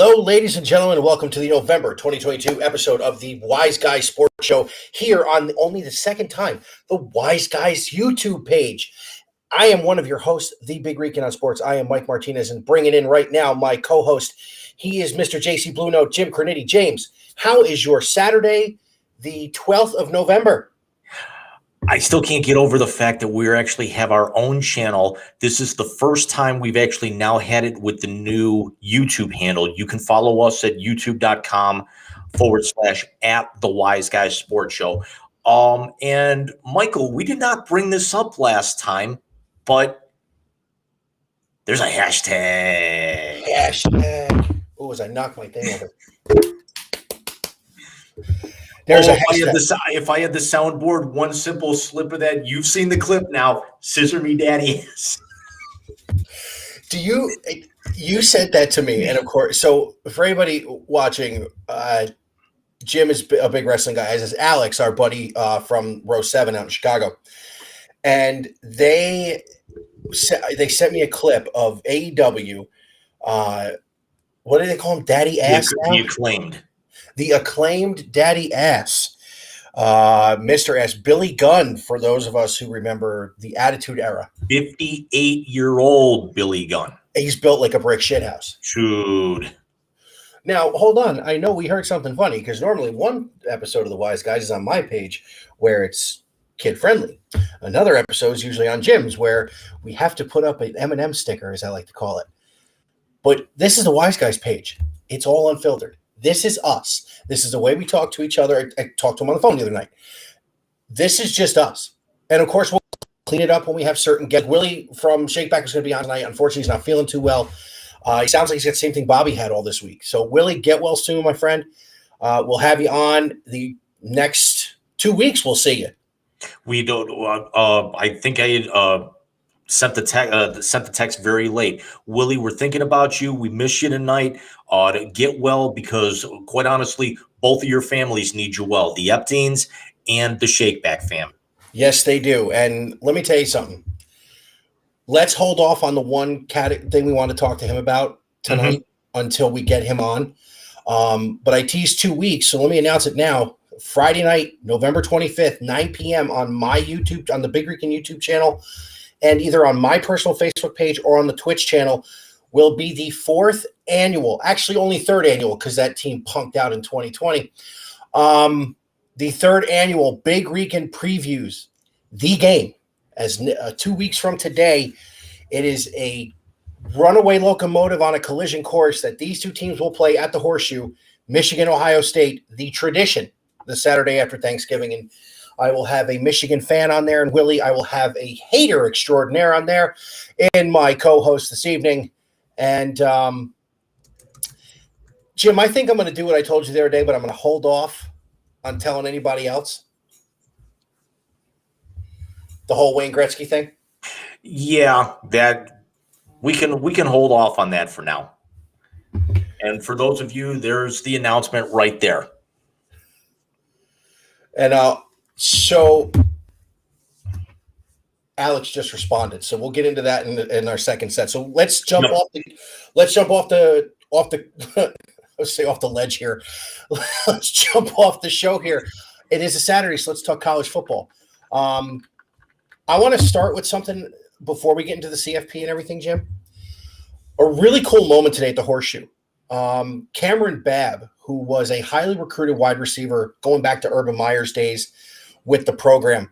Hello, ladies and gentlemen, and welcome to the November 2022 episode of the Wise Guys Sports Show here on only the second time, the Wise Guys YouTube page. I am one of your hosts, the Big Rican on Sports. I am Mike Martinez, and bringing in right now my co-host. He is Mr. JC Blue Note, Jim Cornetti. James, how is your Saturday, the 12th of November? I still can't get over the fact that we actually have our own channel. This is the first time we've actually now had it with the new YouTube handle. You can follow us at youtube.com/at the Wise Guys Sports Show. And Michael, we did not bring this up last time, but there's a hashtag. Oh, as I knock my thing over. There's a hashtag. If I had the soundboard, one simple slip of that, you've seen the clip now. Scissor me daddy. You said that to me, and of course, so for anybody watching, Jim is a big wrestling guy, as is Alex, our buddy from Row 7 out in Chicago. And they sent me a clip of AEW. What do they call him? Daddy Ass? The acclaimed Daddy Ass. Mr. S. Billy Gunn, for those of us who remember the Attitude Era. 58-year-old Billy Gunn. He's built like a brick shithouse. Dude. Now, hold on. I know we heard something funny because normally one episode of The Wise Guys is on my page where it's kid-friendly. Another episode is usually on Jim's where we have to put up an M&M sticker, as I like to call it. But this is The Wise Guys page. It's all unfiltered. This is us. This is the way we talk to each other. I talked to him on the phone the other night. This is just us. And, of course, we'll clean it up when we have certain guests. Willie from Shakeback is going to be on tonight. Unfortunately, he's not feeling too well. He sounds like he's got the same thing Bobby had all this week. So, Willie, get well soon, my friend. We'll have you on the next 2 weeks. We'll see you. We don't. I think I sent the text very late. Willie, we're thinking about you. We miss you tonight. To get well, because quite honestly, both of your families need you well. The Epsteins and the Shakeback fam. Yes, they do. And let me tell you something. Let's hold off on the one thing we want to talk to him about tonight until we get him on. But I teased 2 weeks, so let me announce it now. Friday night, November 25th, 9 p.m. on my YouTube, on the Big Rican YouTube channel, and either on my personal Facebook page or on the Twitch channel, will be the fourth annual, actually only third annual because that team punked out in 2020. The third annual Big Rican Previews, the game, as 2 weeks from today. It is a runaway locomotive on a collision course that these two teams will play at the Horseshoe, Michigan, Ohio State, the tradition, the Saturday after Thanksgiving. And I will have a Michigan fan on there, and Willie, I will have a hater extraordinaire on there in my co-host this evening. And Jim, I think I'm going to do what I told you the other day, but I'm going to hold off on telling anybody else. The whole Wayne Gretzky thing? Yeah, that we can hold off on that for now. And for those of you, there's the announcement right there. And so Alex just responded, so we'll get into that in our second set. So let's jump off the let's say off the ledge here. Let's jump off the show here. It is a Saturday, so let's talk college football. I want to start with something before we get into the CFP and everything, Jim. A really cool moment today at the Horseshoe. Cameron Babb, who was a highly recruited wide receiver going back to Urban Meyer's days with the program,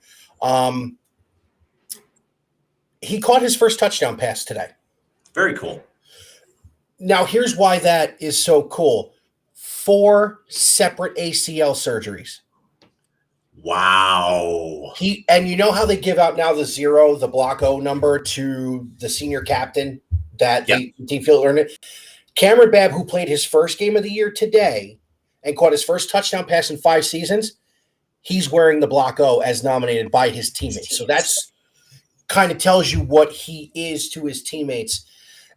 he caught his first touchdown pass today. Very cool. Now, here's why that is so cool. 4 separate ACL surgeries. Wow. And you know how they give out now the 0, the block O number to the senior captain that the team field earned it? Cameron Babb, who played his first game of the year today and caught his first touchdown pass in 5 seasons, he's wearing the block O as nominated by his teammates. So that's kind of tells you what he is to his teammates.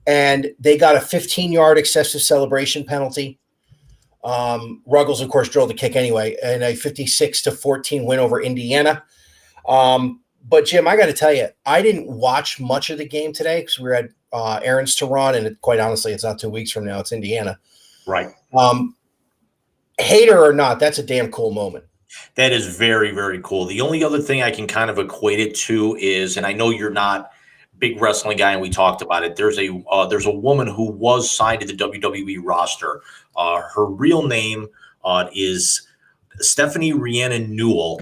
And they got a 15-yard excessive celebration penalty. Ruggles, of course, drilled the kick anyway, and a 56-14 win over Indiana. But, Jim, I got to tell you, I didn't watch much of the game today because we were at errands to run, and quite honestly, it's not 2 weeks from now. It's Indiana. Right. Hater or not, that's a damn cool moment. That is very, very cool. The only other thing I can kind of equate it to is, and I know you're not a big wrestling guy, and we talked about it. There's a woman who was signed to the WWE roster. Her real name is Stephanie Rhiannon Newell.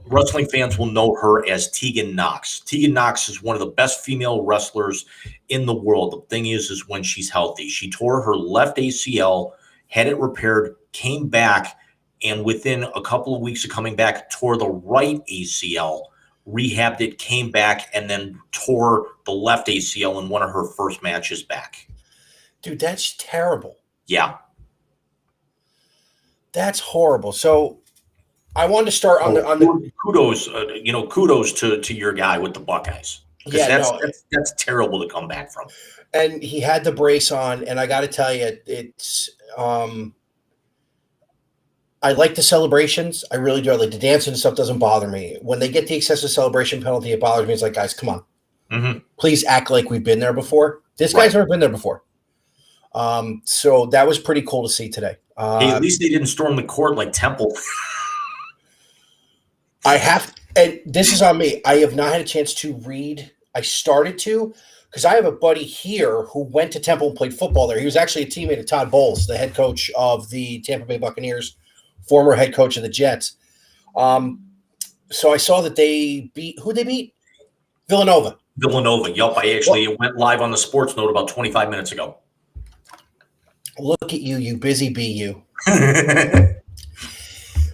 Wrestling fans will know her as Tegan Knox. Tegan Knox is one of the best female wrestlers in the world. The thing is when she's healthy. She tore her left ACL, had it repaired, came back, and within a couple of weeks of coming back, tore the right ACL, rehabbed it, came back, and then tore the left ACL in one of her first matches back. Dude, that's terrible. Yeah. That's horrible. So I wanted to start on the kudos, kudos to your guy with the Buckeyes. Yeah, that's terrible to come back from. And he had the brace on, and I got to tell you, it's I like the celebrations. I really do. I like the dancing and stuff. Doesn't bother me. When they get the excessive celebration penalty, it bothers me. It's like, guys, come on, please act like we've been there before. This guy's never been there before. So that was pretty cool to see today. Hey, at least they didn't storm the court like Temple. And this is on me. I have not had a chance to read. I started to, because I have a buddy here who went to Temple and played football there. He was actually a teammate of Todd Bowles, the head coach of the Tampa Bay Buccaneers, former head coach of the Jets. So I saw that they beat – who they beat? Villanova. Yup. I actually went live on the Sports Note about 25 minutes ago. Look at you, you busy bee, you.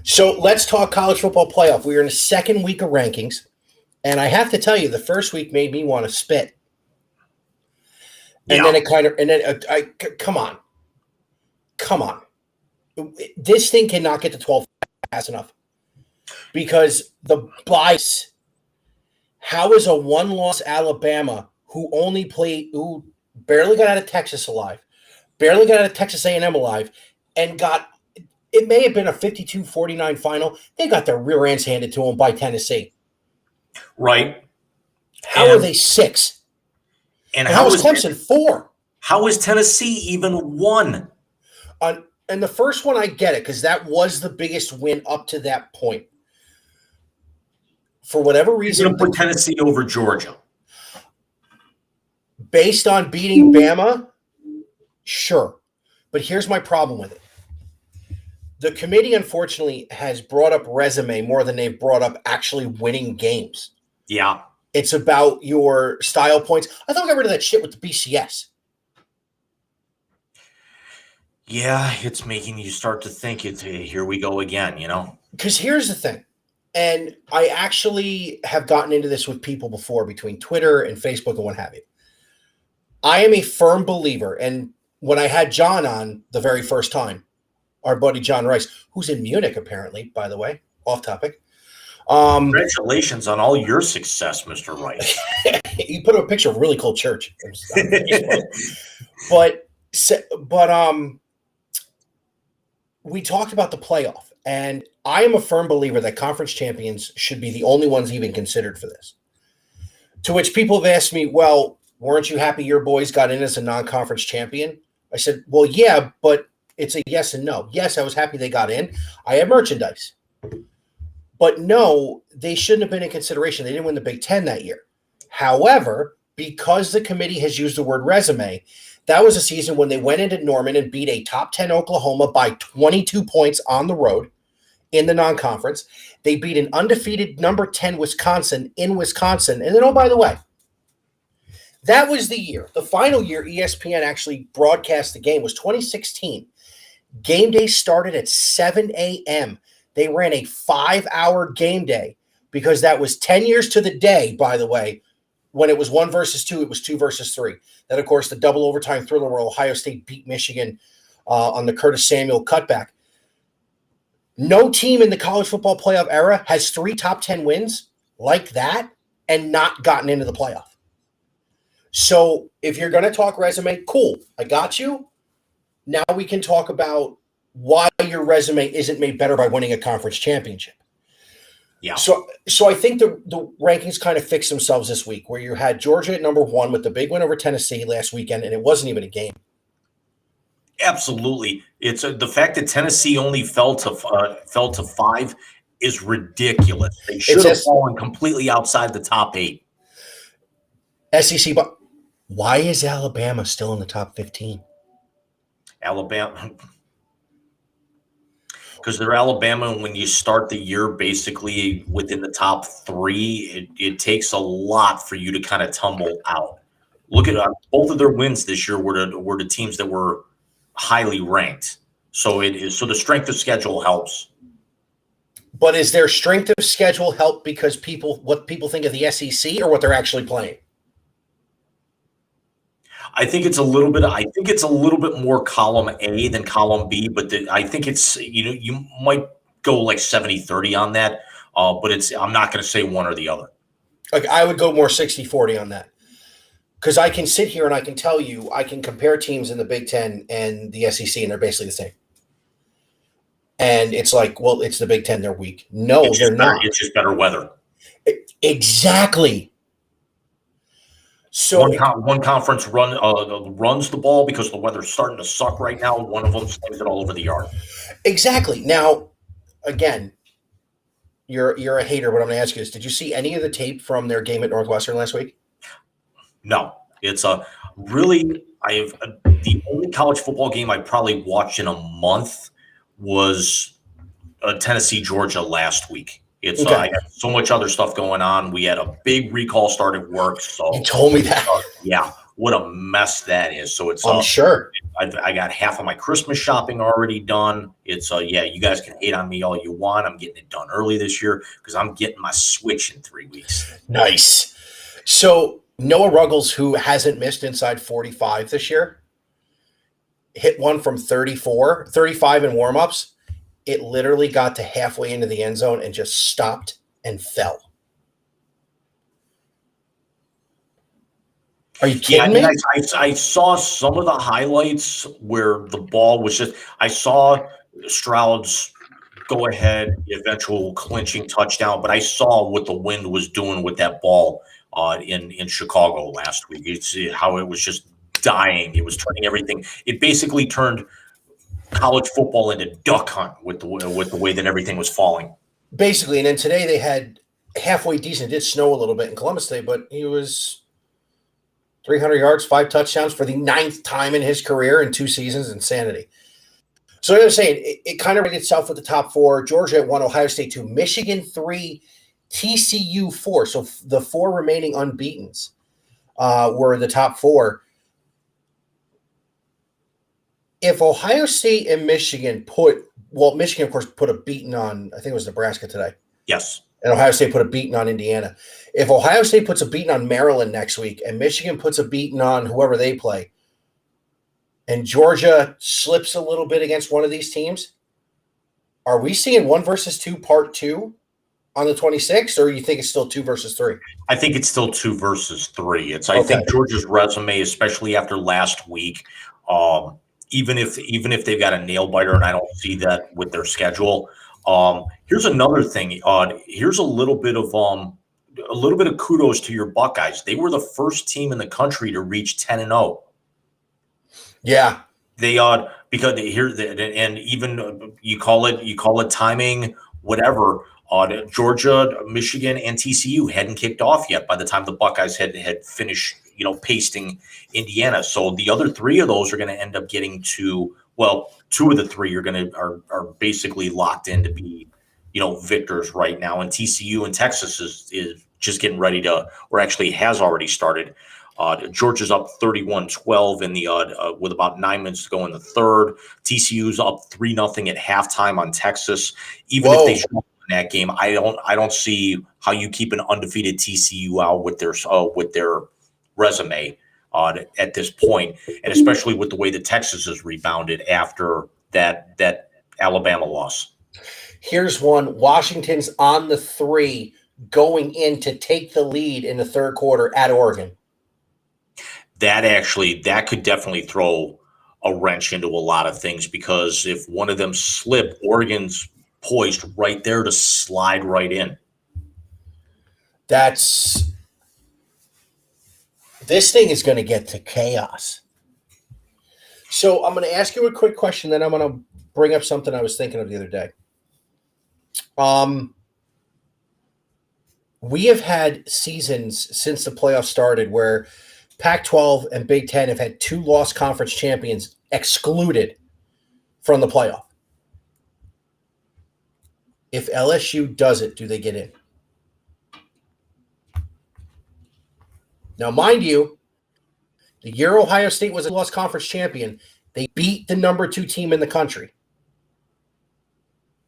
So let's talk college football playoff. We are in the second week of rankings, and I have to tell you, the first week made me want to spit. And then it kind of, and then come on. This thing cannot get to 12 fast enough because the bias. How is a one-loss Alabama who barely got out of Texas alive, barely got out of Texas A&M alive, and it may have been a 52-49 final. They got their rear ends handed to them by Tennessee. Right. How are they 6? And how is Clemson 4? How is Tennessee even 1? And the first one, I get it, because that was the biggest win up to that point. For whatever reason. You're going to put Tennessee over Georgia. Based on beating Bama, sure. But here's my problem with it. The committee, unfortunately, has brought up resume more than they've brought up actually winning games. Yeah. It's about your style points. I thought we got rid of that shit with the BCS. Yeah, it's making you start to think, here we go again, Because here's the thing. And I actually have gotten into this with people before between Twitter and Facebook and what have you. I am a firm believer. And when I had John on the very first time, our buddy John Rice, who's in Munich, apparently, by the way, off topic. Congratulations on all your success, Mr. Rice. You put up a picture of a really cool church. But we talked about the playoff, and I am a firm believer that conference champions should be the only ones even considered for this. To which people have asked me, well, weren't you happy your boys got in as a non-conference champion? I said, well, yeah, but it's a yes and no. Yes, I was happy they got in. I have merchandise. But no, they shouldn't have been in consideration. They didn't win the Big Ten that year. However, because the committee has used the word resume, that was a season when they went into Norman and beat a top 10 Oklahoma by 22 points on the road in the non-conference. They beat an undefeated number 10 Wisconsin in Wisconsin. And then, oh, by the way, that was the year. The final year ESPN actually broadcast the game was 2016. Game day started at 7 a.m. They ran a 5-hour game day because that was 10 years to the day, by the way. When it was 1 versus 2, it was 2 versus 3. Then, of course, the double overtime thriller where Ohio State beat Michigan on the Curtis Samuel cutback. No team in the college football playoff era has 3 top 10 wins like that and not gotten into the playoff. So if you're going to talk resume, cool. I got you. Now we can talk about why your resume isn't made better by winning a conference championship. Yeah. So I think the rankings kind of fixed themselves this week, where you had Georgia at number 1 with the big win over Tennessee last weekend, and it wasn't even a game. Absolutely. It's the fact that Tennessee only fell to 5 is ridiculous. They It's should have fallen completely outside the top 8. SEC, but why is Alabama still in the top 15? Alabama, because they're Alabama, and when you start the year basically within the top 3, it takes a lot for you to kind of tumble out. Look at both of their wins this year were the teams that were highly ranked. So the strength of schedule helps. But is their strength of schedule help because what people think of the SEC or what they're actually playing? I think it's a little bit. I think it's a little bit more column A than column B, but I think it's you might go like 70-30 on that. But I'm not going to say one or the other. Like I would go more 60-40 on that. Because I can sit here and I can tell you, I can compare teams in the Big Ten and the SEC, and they're basically the same. And it's like, well, it's the Big Ten, they're weak. No, they're not. It's just better weather. Exactly. So one conference runs the ball because the weather's starting to suck right now. One of them slings it all over the yard. Exactly. Now, again, you're a hater, but I'm going to ask you this: did you see any of the tape from their game at Northwestern last week? No, it's really. The only college football game I probably watched in a month was Tennessee Georgia last week. It's okay. I had so much other stuff going on. We had a big recall start at work. So you told me that. Yeah, what a mess that is. So it's I'm sure. I got half of my Christmas shopping already done. It's yeah, you guys can hate on me all you want. I'm getting it done early this year because I'm getting my Switch in 3 weeks. Nice. So Noah Ruggles, who hasn't missed inside 45 this year, hit one from 35 in warmups. It literally got to halfway into the end zone and just stopped and fell. Are you kidding me? I saw some of the highlights where the ball was just. I saw Stroud's go ahead, eventual clinching touchdown, but I saw what the wind was doing with that ball in Chicago last week. You see how it was just dying. It was turning everything. It basically turned college football into duck hunt with the way that everything was falling. Basically, and then today they had halfway decent. It did snow a little bit in Columbus today, but he was 300 yards, 5 touchdowns for the 9th time in his career in 2 seasons. Insanity. So I was saying, it kind of rated itself with the top 4. Georgia at 1, Ohio State 2, Michigan 3, TCU 4. So the 4 remaining unbeatens were the top 4. If Ohio State and Michigan Michigan, of course, put a beating on, I think it was Nebraska today. Yes. And Ohio State put a beating on Indiana. If Ohio State puts a beating on Maryland next week and Michigan puts a beating on whoever they play, and Georgia slips a little bit against one of these teams, are we seeing 1 versus 2 part 2 on the 26th, or you think it's still 2 versus 3? I think it's still 2 versus 3. I think Georgia's resume, especially after last week, even if they've got a nail biter, and I don't see that with their schedule. Here's another thing. Here's a little bit of kudos to your Buckeyes. They were the first team in the country to reach 10-0. Yeah, they because and even you call it timing, whatever. Georgia, Michigan, and TCU hadn't kicked off yet by the time the Buckeyes had finished, pasting Indiana. So the other 3 of those are going to end up getting to. Well, 2 of the 3 are basically locked in to be, victors right now. And TCU and Texas is just getting ready to, or actually has already started. Georgia's up 31-12 in the with about 9 minutes to go in the third. TCU's up 3-0 at halftime on Texas. Even if they struggle in that game, I don't see how you keep an undefeated TCU out with their resume at this point, and especially with the way that Texas has rebounded after that Alabama loss. Here's one. Washington's on the 3 going in to take the lead in the third quarter at Oregon. That could definitely throw a wrench into a lot of things, because if one of them slip, Oregon's poised right there to slide right in. This thing is going to get to chaos. So I'm going to ask you a quick question, then I'm going to bring up something I was thinking of the other day. We have had seasons since the playoffs started where Pac-12 and Big Ten have had 2 lost conference champions excluded from the playoff. If LSU does it, do they get in? Now, mind you, the year Ohio State was a lost conference champion, they beat the number 2 team in the country.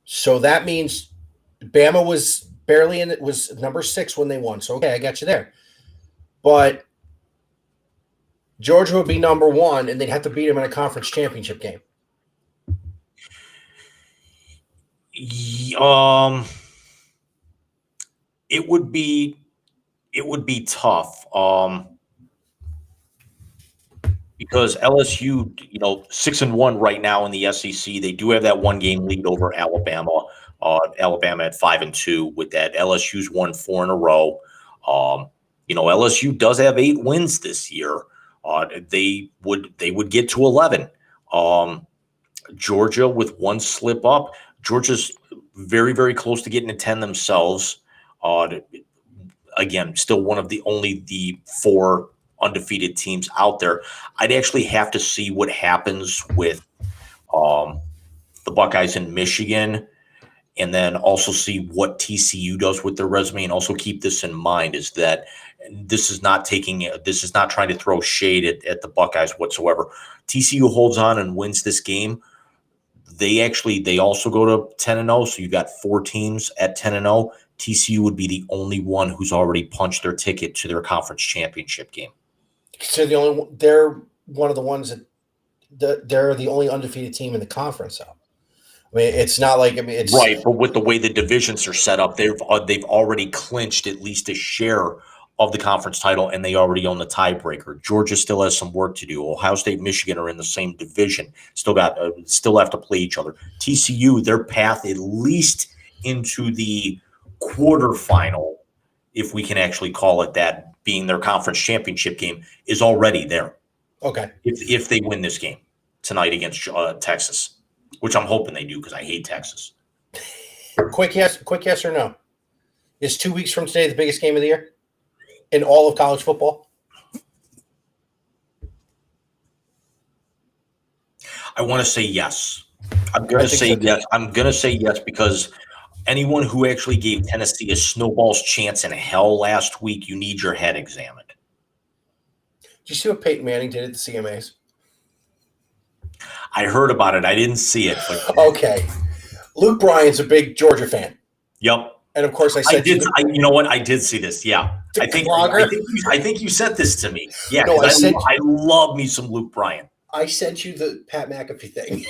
So that means Bama was barely in it, was number 6 when they won. So, okay, I got you there. But Georgia would be number 1, and they'd have to beat them in a conference championship game. It would be tough. Because LSU, 6-1 right now in the SEC. They do have that 1-game lead over Alabama. Alabama at 5-2 with that. LSU's won 4 in a row. LSU does have 8 wins this year. They would get to 11. Georgia with 1 slip up. Georgia's very, very close to getting to 10 themselves. Again, still one of the 4 undefeated teams out there. I'd actually have to see what happens with the Buckeyes in Michigan, and then also see what TCU does with their resume. And also keep this in mind, is that this is not trying to throw shade at the Buckeyes whatsoever. TCU holds on and wins this game. They also go to 10-0. So you got 4 teams at 10-0. TCU would be the only one who's already punched their ticket to their conference championship game. So they're one of the ones that they're the only undefeated team in the conference. Though. I mean, it's not like it's right, but with the way the divisions are set up, they've already clinched at least a share of the conference title, and they already own the tiebreaker. Georgia still has some work to do. Ohio State, Michigan are in the same division. Still have to play each other. TCU, their path at least into the quarterfinal, if we can actually call it that, being their conference championship game, is already there. Okay. If they win this game tonight against Texas, which I'm hoping they do because I hate Texas. Quick yes or no. Is 2 weeks from today the biggest game of the year in all of college football? I want to say yes. I'm going to say yes. I'm going to say yes because anyone who actually gave Tennessee a snowball's chance in hell last week, you need your head examined. Did you see what Peyton Manning did at the CMAs? I heard about it. I didn't see it. But okay. Luke Bryan's a big Georgia fan. Yep. And of course, I you know what? I did see this. Yeah. I think you sent this to me. Yeah. No, I love me some Luke Bryan. I sent you the Pat McAfee thing.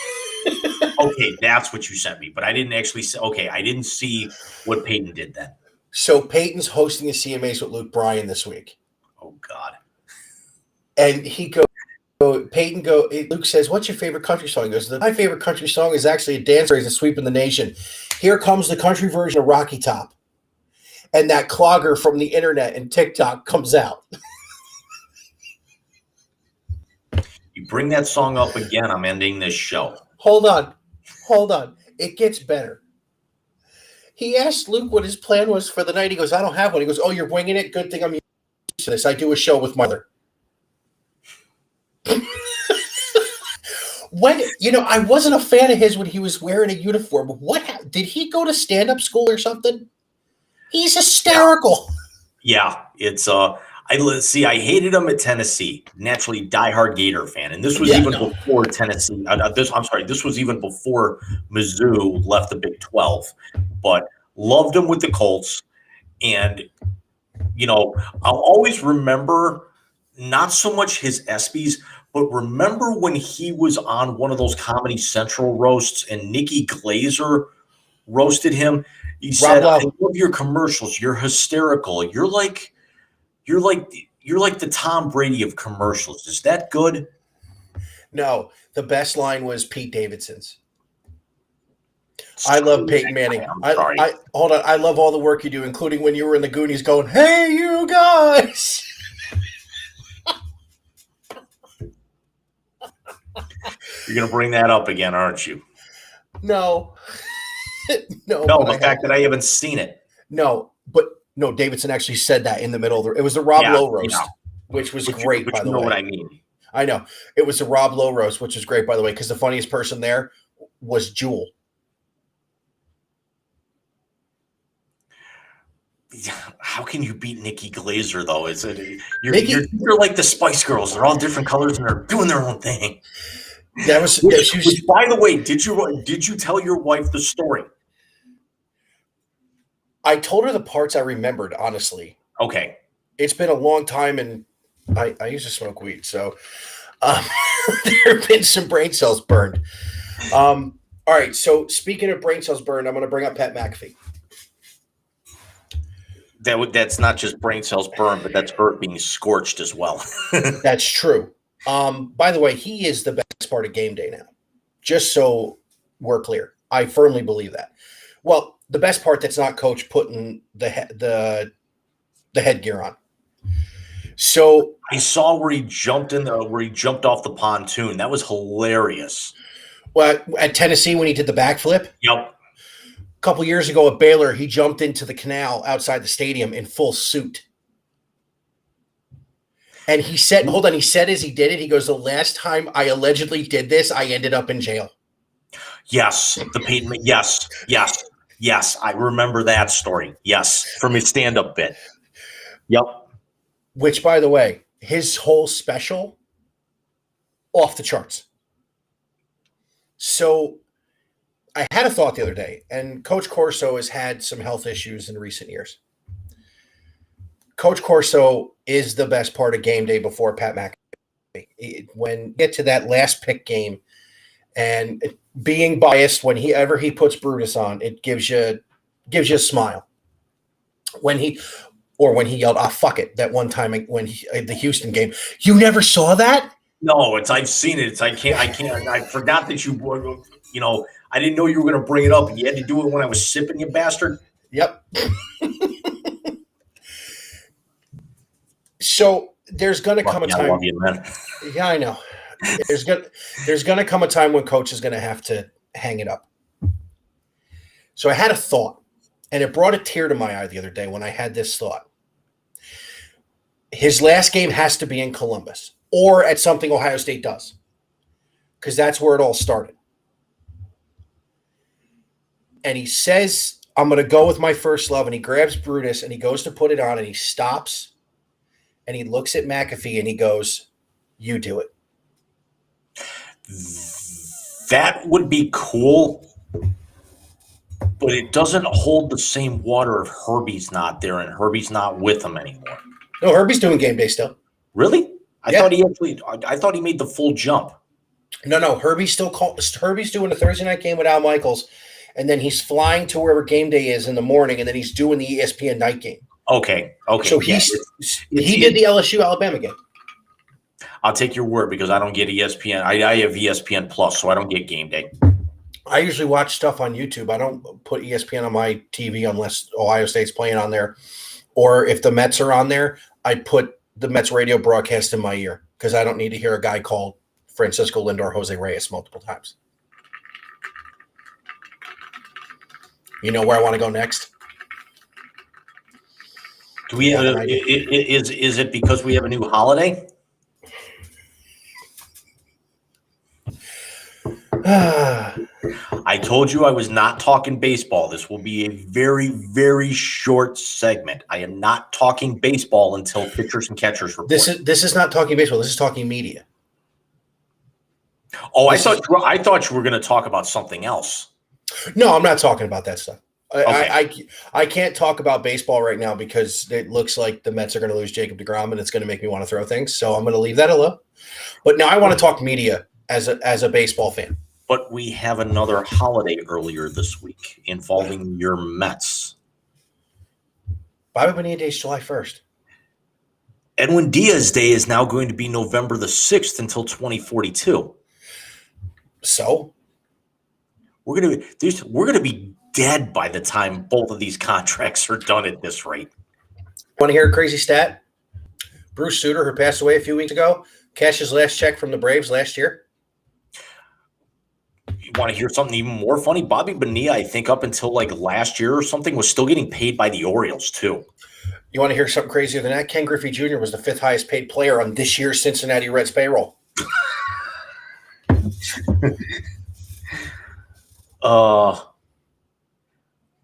Okay, that's what you sent me, but I didn't actually say. Okay, I didn't see what Peyton did then. So Peyton's hosting the CMAs with Luke Bryan this week. Oh God! And Luke says, "What's your favorite country song?" He goes, "My favorite country song is actually a dance craze, a sweeping the nation. Here comes the country version of Rocky Top," and that clogger from the internet and TikTok comes out. You bring that song up again, I'm ending this show. Hold on. It gets better. He asked Luke what his plan was for the night. He goes, "I don't have one." He goes, "Oh, you're winging it? Good thing I'm used to this. I do a show with mother." I wasn't a fan of his when he was wearing a uniform. What did he go to stand-up school or something? He's hysterical. Yeah, it's I hated him at Tennessee. Naturally, diehard Gator fan, and this was before Tennessee. This was even before Mizzou left the Big 12. But loved him with the Colts, and I'll always remember not so much his ESPYs, but remember when he was on one of those Comedy Central roasts, and Nikki Glazer roasted him. He said, "I love your commercials. You're hysterical. You're like the Tom Brady of commercials." Is that good? No, the best line was Pete Davidson's. I love Peyton Manning. I hold on. I love all the work you do, including when you were in the Goonies going, "Hey, you guys." You're going to bring that up again, aren't you? No. No, the fact that I haven't seen it. No, but no, Davidson actually said that in the middle of it was the Rob Lowe roast, which was great, by the way. You know what I mean. I know. It was the Rob Lowe roast, which was great, by the way, because the funniest person there was Jewel. How can you beat Nikki Glazer, though? You're like the Spice Girls. They're all different colors, and they're doing their own thing. That was, which, by the way, did you tell your wife the story? I told her the parts I remembered, honestly. Okay. It's been a long time, and I used to smoke weed, so there have been some brain cells burned. All right, so speaking of brain cells burned, I'm going to bring up Pat McAfee. That's not just brain cells burned, but that's Bert being scorched as well. That's true. By the way, he is the best part of game day now. Just so we're clear, I firmly believe that. Well, the best part that's not Coach putting the headgear on. So I saw where he jumped off the pontoon. That was hilarious. Well, at Tennessee when he did the backflip. Yep. A couple years ago at Baylor, he jumped into the canal outside the stadium in full suit. And he said, hold on, he said as he did it, he goes, the last time I allegedly did this, I ended up in jail. Yes. Yes. I remember that story. Yes. From his stand-up bit. Yep. Which, by the way, his whole special, off the charts. So I had a thought the other day, and Coach Corso has had some health issues in recent years. Coach Corso is the best part of game day before Pat McAfee. When you get to that last pick game, and being biased, whenever he puts Brutus on, it gives you a smile. When he yelled, "Ah, fuck it," that one time when the Houston game, you never saw that? No, I've seen it. I can't. I forgot that you were. I didn't know you were going to bring it up. You had to do it when I was sipping, you bastard. Yep. So there's going to come a time. I love you, man. Yeah, I know. There's going to come a time when Coach is going to have to hang it up. So I had a thought, and it brought a tear to my eye the other day when I had this thought. His last game has to be in Columbus or at something Ohio State does, because that's where it all started. And he says, I'm going to go with my first love, and he grabs Brutus, and he goes to put it on, and he stops, and he looks at McAfee, and he goes, you do it. That would be cool, but it doesn't hold the same water if Herbie's not there and Herbie's not with him anymore. No, Herbie's doing game day still. Really? I thought he made the full jump. No. Herbie's doing a Thursday night game with Al Michaels, and then he's flying to wherever game day is in the morning, and then he's doing the ESPN night game. Okay. So he did the LSU Alabama game. I'll take your word because I don't get ESPN. I have ESPN Plus, so I don't get game day. I usually watch stuff on YouTube. I don't put ESPN on my TV unless Ohio State's playing on there. Or if the Mets are on there, I put the Mets radio broadcast in my ear because I don't need to hear a guy called Francisco Lindor Jose Reyes multiple times. You know where I want to go next? Do we? Is it because we have a new holiday? I told you I was not talking baseball. This will be a very, very short segment. I am not talking baseball until pitchers and catchers report. This is not talking baseball. This is talking media. Oh, I thought you were going to talk about something else. No, I'm not talking about that stuff. Okay. I can't talk about baseball right now because it looks like the Mets are going to lose Jacob deGrom, and it's going to make me want to throw things. So I'm going to leave that alone. But now I want to talk media as a baseball fan. But we have another holiday earlier this week involving your Mets. Bobby Bonilla Day is July 1st. Edwin Diaz Day is now going to be November the 6th until 2042. So? We're going to be dead by the time both of these contracts are done at this rate. Want to hear a crazy stat? Bruce Sutter, who passed away a few weeks ago, cashed his last check from the Braves last year. you want to hear something even more funny? Bobby Bonilla, I think up until like last year or something, was still getting paid by the Orioles too. You want to hear something crazier than that? Ken Griffey Jr. was the 5th highest paid player on this year's Cincinnati Reds payroll.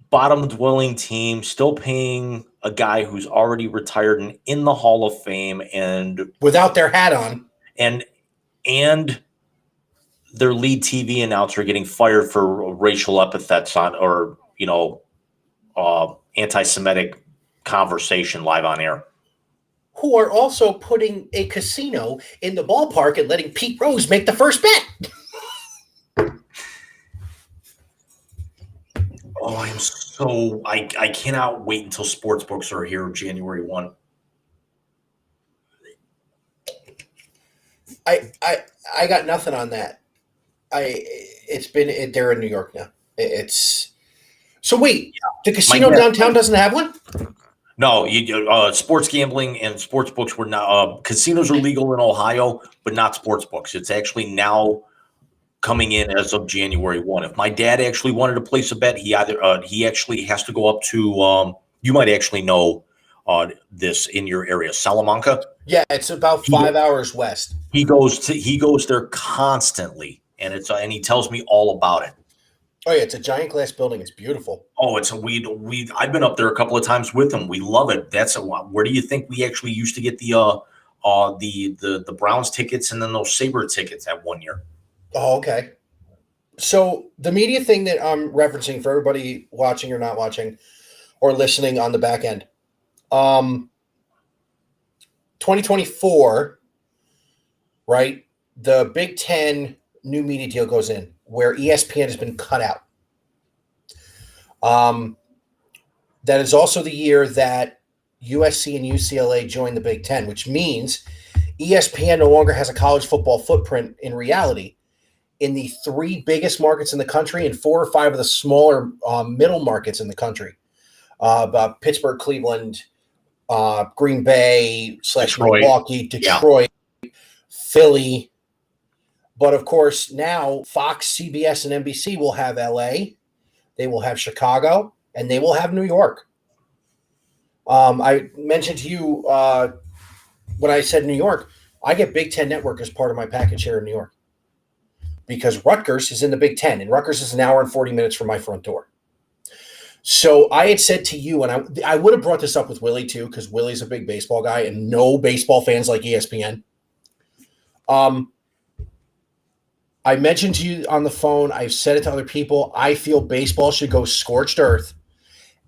Bottom dwelling team still paying a guy who's already retired and in the Hall of Fame, and without their hat on, and their lead TV announcer getting fired for racial epithets on, or anti-Semitic conversation live on air. Who are also putting a casino in the ballpark and letting Pete Rose make the first bet. Oh, I cannot wait until sports books are here January 1. I got nothing on that. They're in New York now. So wait, the casino downtown doesn't have one? No, sports gambling and sports books were not. Casinos are legal in Ohio, but not sports books. It's actually now coming in as of January 1. If my dad actually wanted to place a bet, he actually has to go up to. You might actually know this in your area, Salamanca. Yeah, it's about 5 hours west. He goes there constantly, and he tells me all about it. Oh yeah, it's a giant glass building. It's beautiful. Oh, I've been up there a couple of times with him. We love it. Where do you think we actually used to get the Browns tickets and then those Sabre tickets that one year? Oh, okay. So the media thing that I'm referencing for everybody watching or not watching or listening on the back end, 2024, right? The Big Ten new media deal goes in where ESPN has been cut out. That is also the year that USC and UCLA joined the Big Ten, which means ESPN no longer has a college football footprint in reality in the 3 biggest markets in the country and 4 or 5 of the smaller middle markets in the country. Pittsburgh, Cleveland, Green Bay / Milwaukee, Detroit, Philly. But of course, now Fox, CBS, and NBC will have LA, they will have Chicago, and they will have New York. I mentioned to you when I said New York, I get Big Ten Network as part of my package here in New York because Rutgers is in the Big Ten, and Rutgers is an hour and 40 minutes from my front door. So I had said to you, and I would have brought this up with Willie too, because Willie's a big baseball guy, and no baseball fans like ESPN. I mentioned to you on the phone, I've said it to other people, I feel baseball should go scorched earth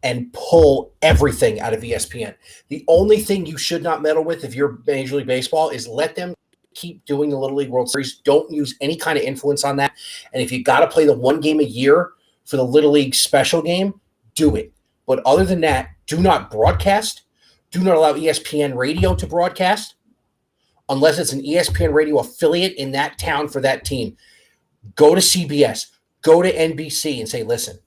and pull everything out of ESPN. The only thing you should not meddle with if you're Major League Baseball is let them keep doing the Little League World Series. Don't use any kind of influence on that. And if you got to play the 1 game a year for the Little League special game, do it. But other than that, do not broadcast. Do not allow ESPN radio to broadcast unless it's an ESPN radio affiliate in that town for that team. Go to CBS, go to NBC and say, listen,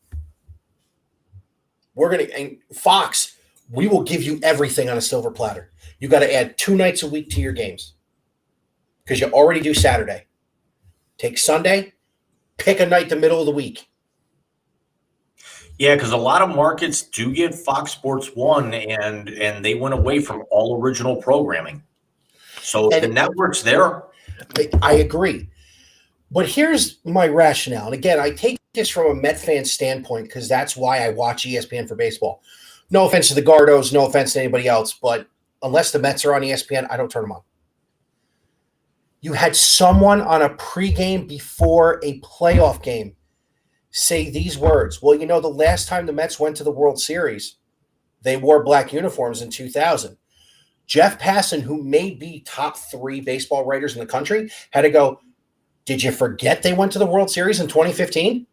and Fox, we will give you everything on a silver platter. You got to add 2 nights a week to your games because you already do Saturday. Take Sunday, pick a night the middle of the week. Yeah, because a lot of markets do get Fox Sports 1, and they went away from all original programming. So the network's there. I agree. But here's my rationale. And again, I take this from a Met fan standpoint because that's why I watch ESPN for baseball. No offense to the Gardos, no offense to anybody else, but unless the Mets are on ESPN, I don't turn them on. You had someone on a pregame before a playoff game say these words. Well, the last time the Mets went to the World Series, they wore black uniforms in 2000. Jeff Passan, who may be top 3 baseball writers in the country, had to go, did you forget they went to the World Series in 2015?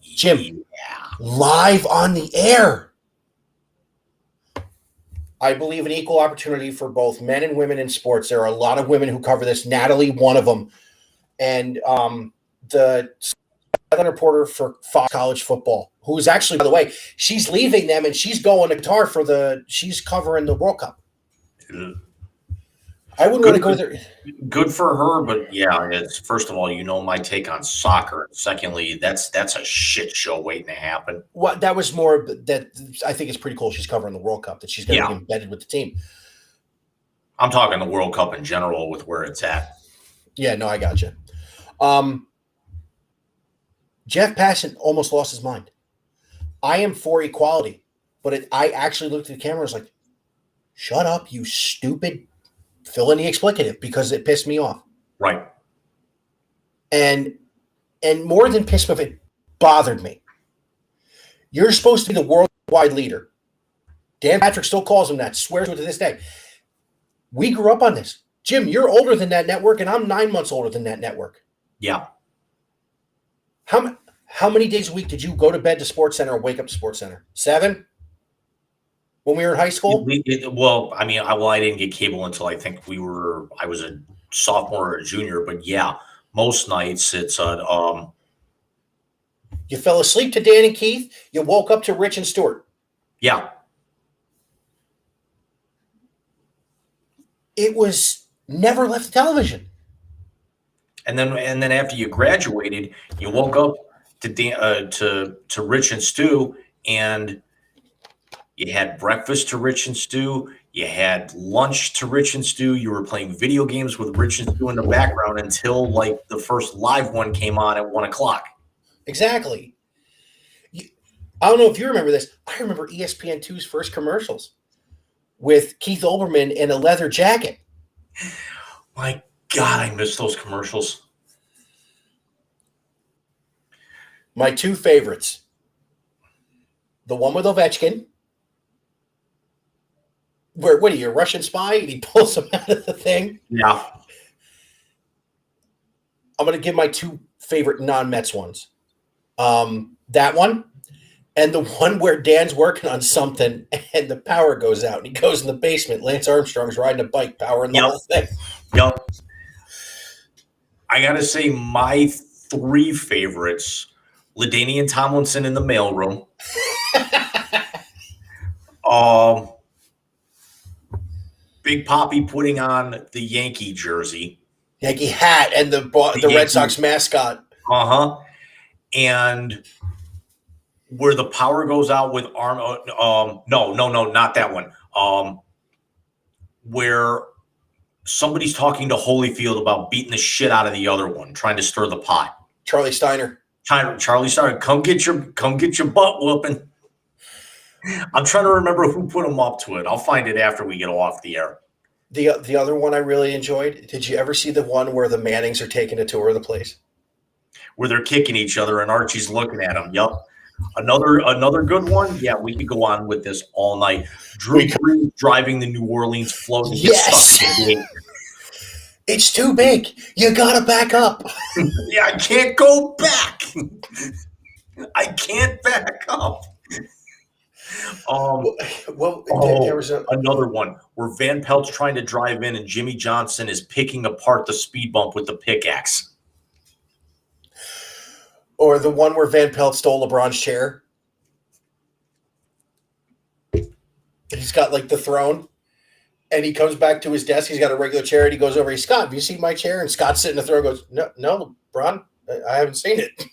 Jim, live on the air. I believe in equal opportunity for both men and women in sports. There are a lot of women who cover this. Natalie, one of them. And the Southern reporter for Fox College Football, who is actually, by the way, she's leaving them and she's going to Qatar she's covering the World Cup. I wouldn't want to go there. Good for her, but yeah, it's first of all, my take on soccer. Secondly, that's a shit show waiting to happen. Well, that was more that I think it's pretty cool. She's covering the World Cup, that she's going to be embedded with the team. I'm talking the World Cup in general with where it's at. Yeah, no, I got you. Jeff Passan almost lost his mind. I am for equality, but I actually looked at the camera and was like, shut up, you stupid, fill in the explicative, because it pissed me off. Right. And more than pissed me off, it bothered me. You're supposed to be the worldwide leader. Dan Patrick still calls him that, swears to it to this day. We grew up on this. Jim, you're older than that network, and I'm 9 months older than that network. Yeah. How many days a week did you go to bed to SportsCenter or wake up to SportsCenter? 7? When we were in high school? I didn't get cable until I think I was a sophomore or a junior, but yeah, most nights it's you fell asleep to Dan and Keith, you woke up to Rich and Stewart. Yeah. It was never left the television. And then after you graduated, you woke up to Rich and Stu, and you had breakfast to Rich and Stu. You had lunch to Rich and Stu. You were playing video games with Rich and Stu in the background until like the first live one came on at 1:00. Exactly. I don't know if you remember this. I remember ESPN2's first commercials with Keith Olbermann in a leather jacket. My God, I miss those commercials. My two favorites. The one with Ovechkin, where, what are you, a Russian spy? And he pulls him out of the thing. Yeah. I'm going to give my two favorite non-Mets ones. That one, and the one where Dan's working on something and the power goes out and he goes in the basement. Lance Armstrong's riding a bike, powering the whole thing. Yep. I got to say my three favorites: LaDainian Tomlinson in the mailroom. Big Papi putting on the Yankee jersey. Yankee hat and the Red Sox mascot. Uh-huh. And where the power goes out with no, not that one. Where somebody's talking to Holyfield about beating the shit out of the other one, trying to stir the pot. Charlie Steiner. Charlie Steiner, come get your butt whooping. I'm trying to remember who put him up to it. I'll find it after we get off the air. The other one I really enjoyed. Did you ever see the one where the Mannings are taking a tour of the place? Where they're kicking each other and Archie's looking at them. Yep. Another good one. Yeah, we could go on with this all night. Drew Brees driving the New Orleans float. Yes. It's too big. You gotta back up. Yeah, I can't go back. I can't back up. There was another one where Van Pelt's trying to drive in and Jimmy Johnson is picking apart the speed bump with the pickaxe. Or the one where Van Pelt stole LeBron's chair. He's got like the throne, and he comes back to his desk. He's got a regular chair, and he goes over. He's, Scott, have you seen my chair? And Scott's sitting in the throne. Goes, no, LeBron, I haven't seen it.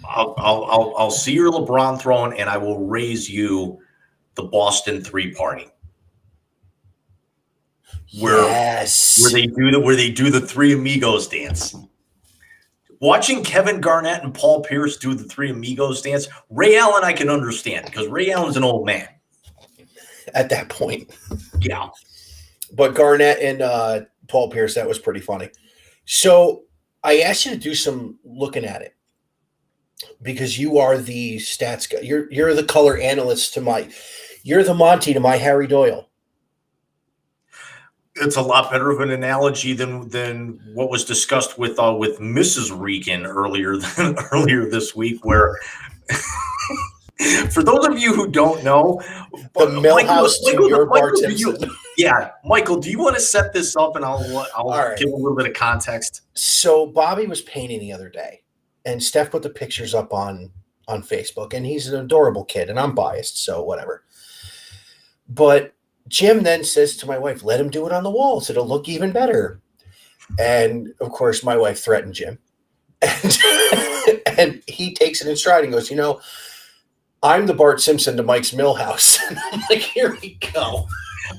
I'll see your LeBron throne, and I will raise you the Boston 3 party. Where they do the Three Amigos dance. Watching Kevin Garnett and Paul Pierce do the Three Amigos dance, Ray Allen I can understand because Ray Allen's an old man at that point. Yeah, but Garnett and Paul Pierce, that was pretty funny. So I asked you to do some looking at it because you are the stats guy. You're the color analyst you're the Monty to my Harry Doyle. It's a lot better of an analogy than what was discussed with Mrs. Regan earlier this week, where for those of you who don't know, the Millhouse to your Bart Simpson. Michael, do you want to set this up and I'll right. give a little bit of context? So Bobby was painting the other day, and Steph put the pictures up on Facebook, and he's an adorable kid, and I'm biased, so whatever. But Jim then says to my wife, let him do it on the walls. It'll look even better. And, of course, my wife threatened Jim. And, and he takes it in stride and goes, I'm the Bart Simpson to Mike's Millhouse. And I'm like, here we go.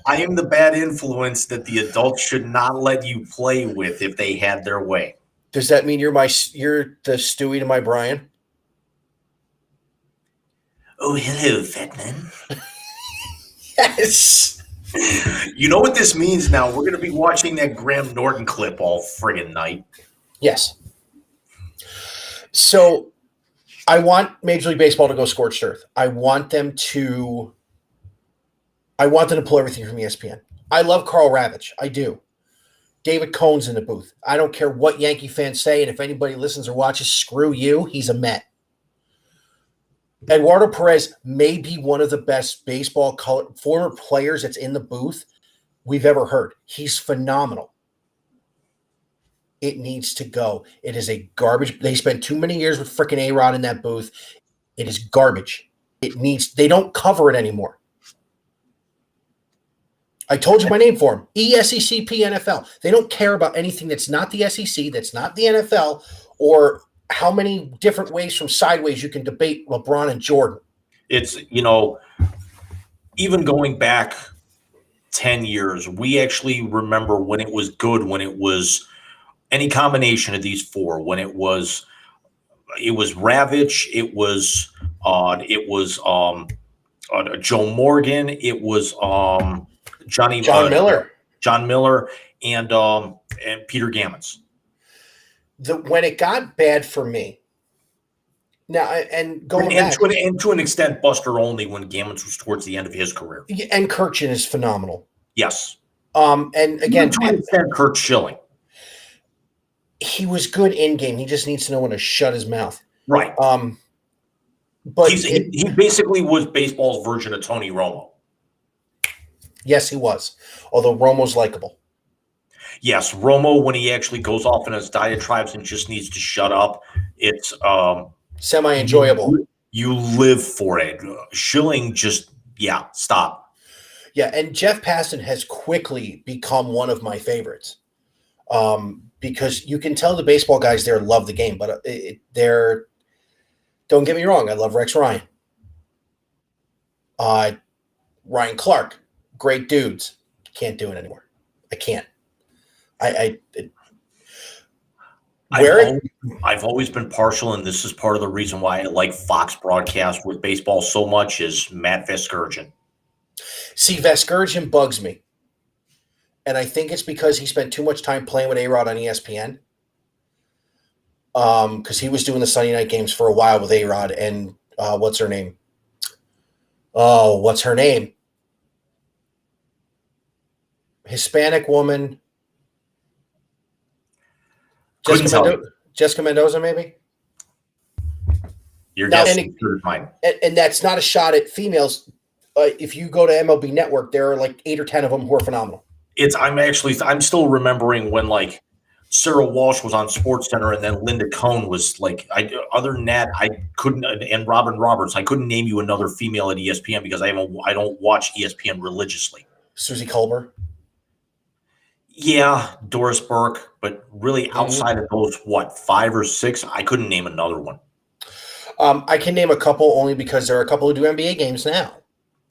I am the bad influence that the adults should not let you play with if they had their way. Does that mean you're the Stewie to my Brian? Oh, hello, fat man. Yes. You know what this means now? We're going to be watching that Graham Norton clip all friggin' night. Yes. So I want Major League Baseball to go scorched earth. I want them to pull everything from ESPN. I love Carl Ravitch. I do. David Cohn's in the booth. I don't care what Yankee fans say, and if anybody listens or watches, screw you. He's a Met. Eduardo Perez may be one of the best former players that's in the booth we've ever heard. He's phenomenal. It needs to go. It is a garbage. They spent too many years with freaking A-Rod in that booth. It is garbage. They don't cover it anymore. I told you my name for them. ESECP NFL. They don't care about anything that's not the SEC, that's not the NFL, or how many different ways from sideways you can debate LeBron and Jordan. It's, even going back 10 years, we actually remember when it was good, when it was any combination of these four, when it was Ravitch, it was Joe Morgan, it was John Miller, and Peter Gammons. When it got bad for me, now and going back, to an extent, Buster Olney when Gammons was towards the end of his career, and Kirchin is phenomenal. Yes, and again, to an extent, Kurt Schilling. He was good in game. He just needs to know when to shut his mouth. Right. But he basically was baseball's version of Tony Romo. Yes, he was. Although Romo's likable. Yes, Romo, when he actually goes off in his diatribes and just needs to shut up, it's semi-enjoyable. You live for it. Schilling just, stop. Yeah, and Jeff Passan has quickly become one of my favorites. Because you can tell the baseball guys there love the game, but don't get me wrong, I love Rex Ryan. Ryan Clark, great dudes. Can't do it anymore. I can't. I've always been partial, and this is part of the reason why I like Fox broadcast with baseball so much, is Matt Vasgersian. See, Vasgersian bugs me. And I think it's because he spent too much time playing with A-Rod on ESPN. Because he was doing the Sunday night games for a while with A-Rod and what's her name? Oh, what's her name? Hispanic woman. Jessica Mendoza, maybe? Your guess is mine. And that's not a shot at females. If you go to MLB Network, there are like 8 or 10 of them who are phenomenal. I'm still remembering when like Sarah Walsh was on SportsCenter, and then Linda Cohn was like, other than that, I couldn't, and Robin Roberts, I couldn't name you another female at ESPN because I don't watch ESPN religiously. Susie Colbert. Yeah, Doris Burke, but really outside of those, 5 or 6, I couldn't name another one. I can name a couple only because there are a couple who do NBA games now.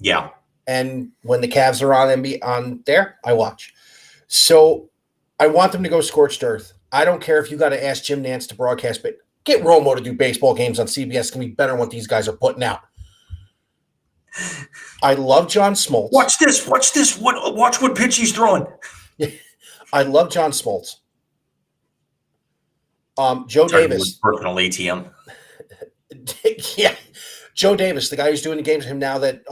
Yeah. And when the Cavs are on there, I watch. So I want them to go scorched earth. I don't care if you got to ask Jim Nantz to broadcast, but get Romo to do baseball games on CBS. It's going to be better than what these guys are putting out. I love John Smoltz. Watch this. Watch what pitch he's throwing. I love John Smoltz. Joe Davis. Personal ATM. Yeah. Joe Davis, the guy who's doing the games with him now that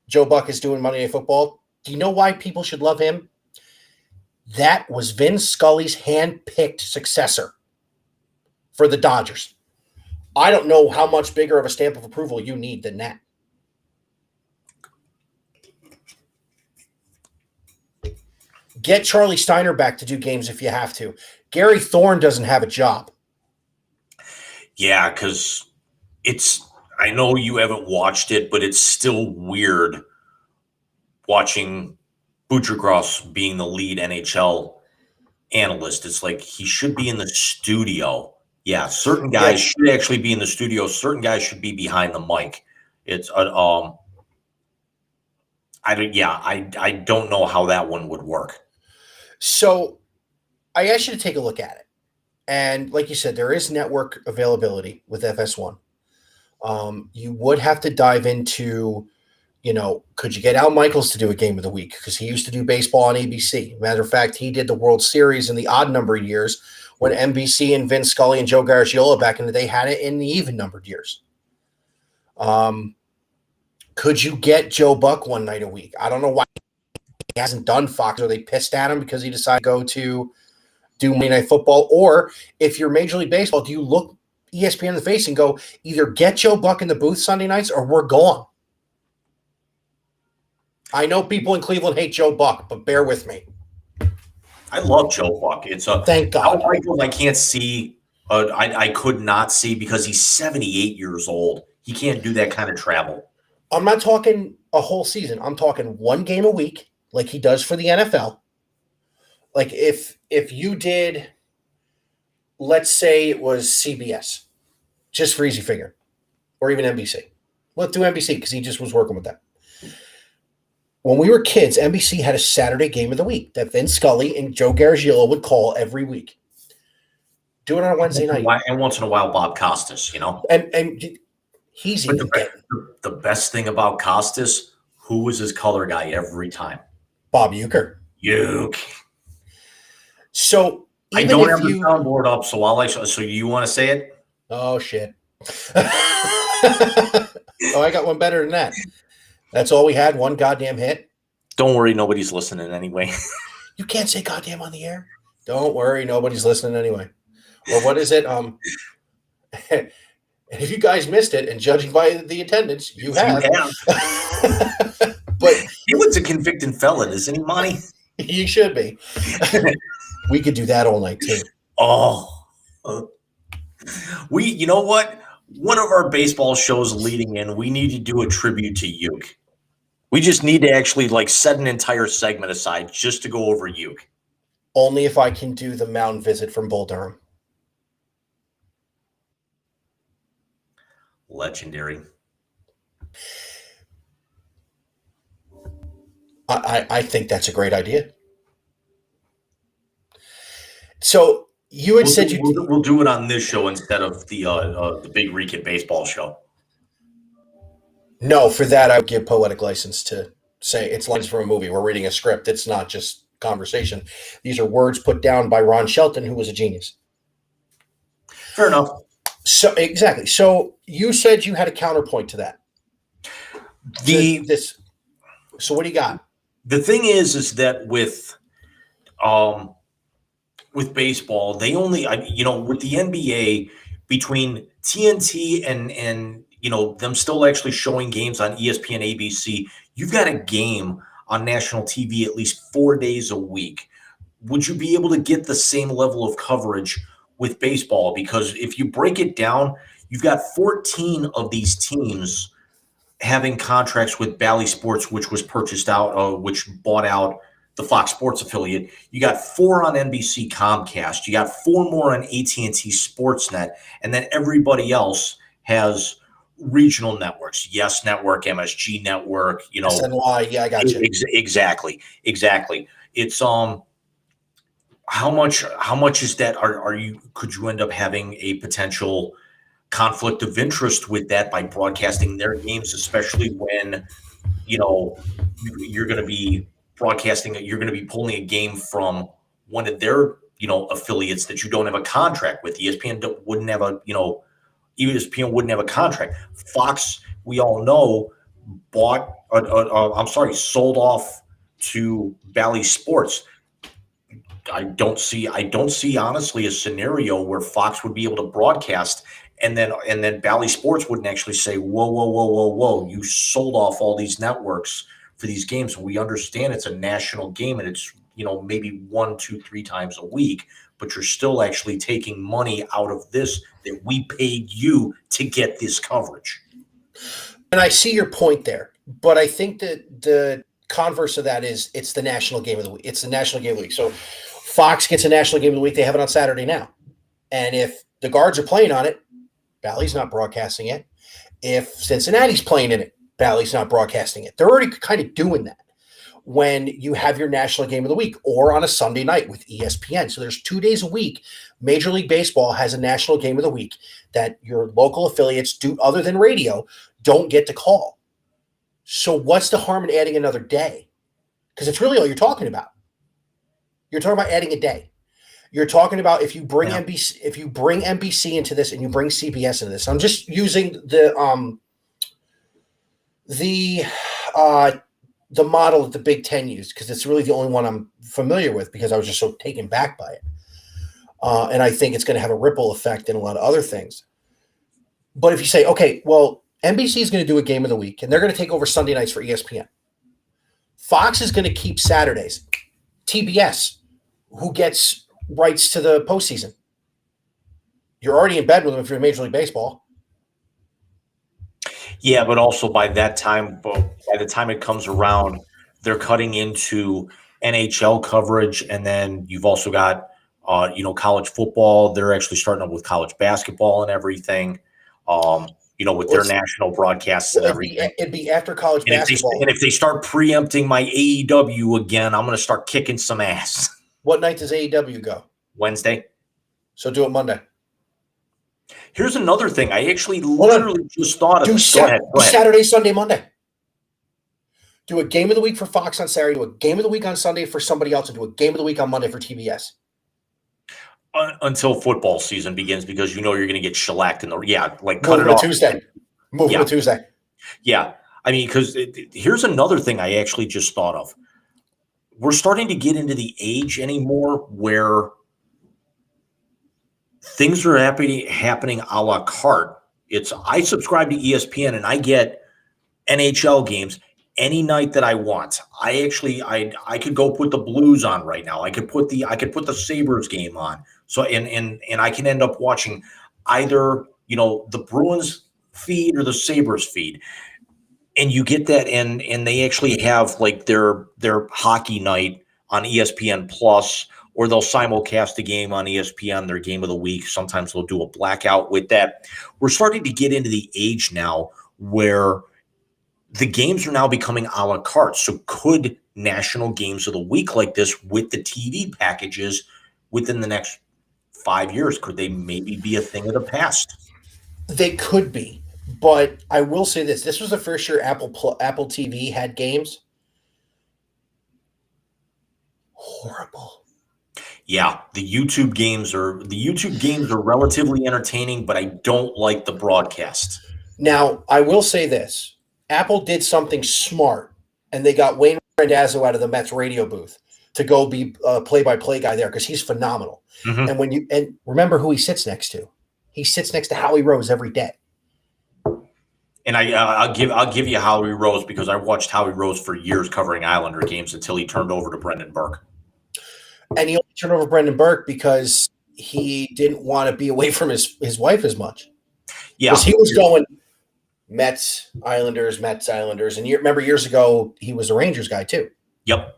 Joe Buck is doing Monday Night Football. Do you know why people should love him? That was Vin Scully's hand-picked successor for the Dodgers. I don't know how much bigger of a stamp of approval you need than that. Get Charlie Steiner back to do games if you have to. Gary Thorne doesn't have a job. Yeah, because I know you haven't watched it, but it's still weird watching Butchergross being the lead NHL analyst. It's like he should be in the studio. Yeah, certain guys should actually be in the studio. Certain guys should be behind the mic. It's I don't know how that one would work. So I asked you to take a look at it. And like you said, there is network availability with FS1. You would have to dive into, could you get Al Michaels to do a game of the week? Because he used to do baseball on ABC. Matter of fact, he did the World Series in the odd numbered years when NBC and Vince Scully and Joe Garagiola back in the day had it in the even numbered years. Could you get Joe Buck one night a week? I don't know why he hasn't done Fox. Are they pissed at him because he decided to go to do Monday Night Football? Or if you're Major League Baseball, do you look ESPN in the face and go, either get Joe Buck in the booth Sunday nights or we're gone? I know people in Cleveland hate Joe Buck, but bear with me. I love Joe Buck. It's a thank God. I can't see. I could not see because he's 78 years old. He can't do that kind of travel. I'm not talking a whole season. I'm talking one game a week, like he does for the NFL. Like if you did, let's say it was CBS, just for easy figure, or even NBC. Let's do NBC because he just was working with that. When we were kids, NBC had a Saturday game of the week that Vince Scully and Joe Garagiola would call every week. Do it on a Wednesday night. And once in a while, Bob Costas, And he's but even the best thing about Costas, who was his color guy every time? Bob Uecker. So I don't have the soundboard up, so you want to say it? Oh shit. Oh, I got one better than that. That's all we had, one goddamn hit. Don't worry, nobody's listening anyway. You can't say goddamn on the air. Don't worry, nobody's listening anyway. Or what is it? If you guys missed it, and judging by the attendance, you have. But he was a convicted felon, isn't he, Monty? You should be. We could do that all night too. You know what? One of our baseball shows leading in, we need to do a tribute to Uke. We just need to actually set an entire segment aside just to go over Uke. Only if I can do the mound visit from Bull Durham. Legendary. I think that's a great idea. So you had said we'll do it on this show instead of the Big Rican baseball show. No, for that I would give poetic license to say it's lines from a movie. We're reading a script. It's not just conversation. These are words put down by Ron Shelton, who was a genius. Fair enough. So exactly. So you said you had a counterpoint to that. So what do you got? The thing is that with baseball, they only, with the NBA, between TNT and them still actually showing games on ESPN, ABC, you've got a game on national TV at least 4 days a week. Would you be able to get the same level of coverage with baseball? Because if you break it down, you've got 14 of these teams having contracts with Bally Sports, which was purchased out, which bought out the Fox Sports affiliate. You got 4 on NBC Comcast. You got 4 more on AT&T Sportsnet. And then everybody else has regional networks. Yes Network, MSG Network, SNY, yeah, I got you. Exactly. It's how much is that? Could you end up having a potential conflict of interest with that by broadcasting their games, especially when you're going to be broadcasting, you're going to be pulling a game from one of their affiliates that you don't have a contract with. ESPN wouldn't have ESPN wouldn't have a contract. Fox, we all know, sold off to Bally Sports. I don't see honestly a scenario where Fox would be able to broadcast and then Bally Sports wouldn't actually say, whoa, you sold off all these networks for these games. We understand it's a national game and it's maybe 1, 2, 3 times a week, but you're still actually taking money out of this that we paid you to get this coverage. And I see your point there, but I think that the converse of that is it's the national game of the week. It's the national game of the week. So Fox gets a national game of the week. They have it on Saturday now. And if the Guards are playing on it, Bally's not broadcasting it. If Cincinnati's playing in it, Bally's not broadcasting it. They're already kind of doing that when you have your national game of the week or on a Sunday night with ESPN. So there's 2 days a week. Major League Baseball has a national game of the week that your local affiliates do, other than radio, don't get to call. So what's the harm in adding another day? Because it's really all you're talking about. You're talking about adding a day. You're talking about if you bring NBC into this and you bring CBS into this. I'm just using the model that the Big Ten used because it's really the only one I'm familiar with because I was just so taken back by it. And I think it's going to have a ripple effect in a lot of other things. But if you say, okay, well, NBC is going to do a game of the week and they're going to take over Sunday nights for ESPN. Fox is going to keep Saturdays. TBS, who gets rights to the postseason. You're already in bed with them if you're in Major League Baseball. Yeah, but also by the time it comes around, they're cutting into NHL coverage, and then you've also got college football. They're actually starting up with college basketball and everything. With their national broadcasts and everything. It'd be after college basketball. If they start preempting my AEW again, I'm going to start kicking some ass. What night does AEW go? Wednesday. So do it Monday. Here's another thing. I actually literally just thought of. Go ahead. Saturday, Sunday, Monday. Do a game of the week for Fox on Saturday. Do a game of the week on Sunday for somebody else, and do a game of the week on Monday for TBS. Until football season begins, because you're going to get shellacked in the cut it off Tuesday. Move to Tuesday. Yeah, I mean, because here's another thing I actually just thought of. We're starting to get into the age anymore where things are happening a la carte. I subscribe to ESPN and I get NHL games any night that I want. I could go put the Blues on right now. I could put the Sabres game on. So and I can end up watching either the Bruins feed or the Sabres feed. And you get that, and they actually have like their hockey night on ESPN Plus, or they'll simulcast a game on ESPN, their game of the week. Sometimes they'll do a blackout with that. We're starting to get into the age now where the games are now becoming a la carte. So could national games of the week like this with the TV packages within the next 5 years, could they maybe be a thing of the past? They could be. But I will say this. This was the first year Apple TV had games. Horrible. Yeah, the YouTube games are relatively entertaining, but I don't like the broadcast. Now, I will say this. Apple did something smart, and they got Wayne Randazzo out of the Mets radio booth to go be a play-by-play guy there because he's phenomenal. Mm-hmm. And remember who he sits next to. He sits next to Howie Rose every day. And I'll give you Howie Rose because I watched Howie Rose for years covering Islander games until he turned over to Brendan Burke. And he only turned over to Brendan Burke because he didn't want to be away from his wife as much. Yeah, because he was going Mets, Islanders, and you remember years ago he was a Rangers guy too. Yep.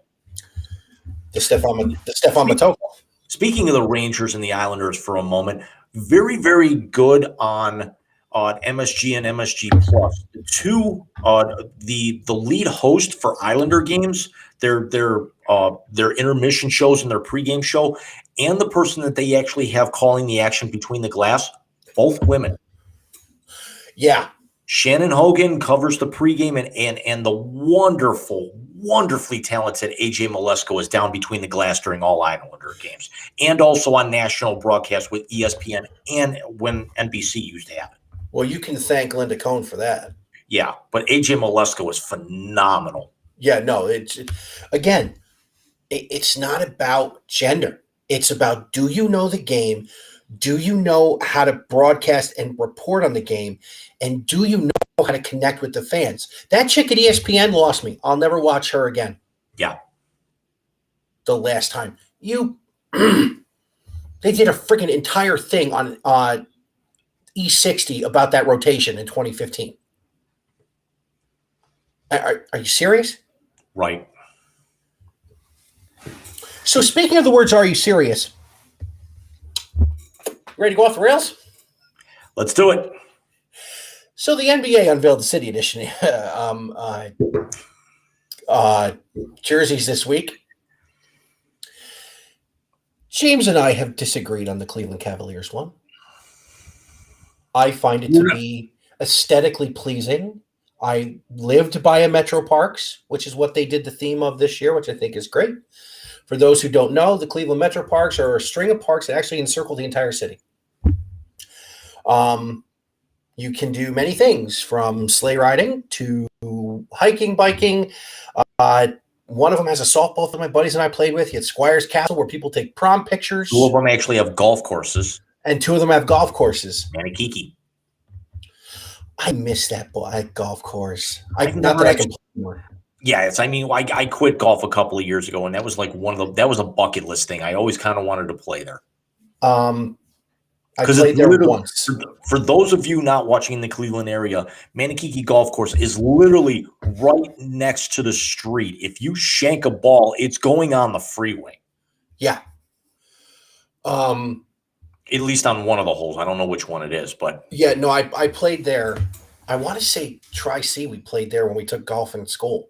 The Stefan Matoko. Speaking of the Rangers and the Islanders for a moment, very, very good on MSG and MSG Plus. The lead host for Islander games, their intermission shows and their pregame show, and the person that they actually have calling the action between the glass, both women. Yeah. Shannon Hogan covers the pregame, and the wonderfully talented AJ Malesko is down between the glass during all Islander games, and also on national broadcast with ESPN and when NBC used to have it. Well, you can thank Linda Cohn for that. Yeah, but AJ Malesko is phenomenal. Yeah, no, it's not about gender. It's about, do you know the game? Do you know how to broadcast and report on the game? And do you know how to connect with the fans? That chick at ESPN lost me. I'll never watch her again. Yeah. The last time. They did a freaking entire thing on E60 about that rotation in 2015. Are you serious? Right. So speaking of the words, are you serious? Ready to go off the rails? Let's do it. So the NBA unveiled the City Edition jerseys this week. James and I have disagreed on the Cleveland Cavaliers one. I find it to be aesthetically pleasing. I lived by a Metro Parks, which is what they did the theme of this year, which I think is great. For those who don't know, the Cleveland Metro Parks are a string of parks that actually encircle the entire city. You can do many things, from sleigh riding to hiking, biking. One of them has a softball that my buddies and I played with. You had Squire's Castle, where people take prom pictures. 2 of them actually have golf courses. And 2 of them have golf courses. Manakiki. I miss that golf course. I've Not never that I can actually- play more. Yeah, I quit golf a couple of years ago, and that was like that was a bucket list thing. I always kind of wanted to play there. I played there once. For those of you not watching in the Cleveland area, Manakiki Golf Course is literally right next to the street. If you shank a ball, it's going on the freeway. Yeah. At least on one of the holes. I don't know which one it is, but yeah, no, I played there. I want to say Tri-C we played there when we took golf in school.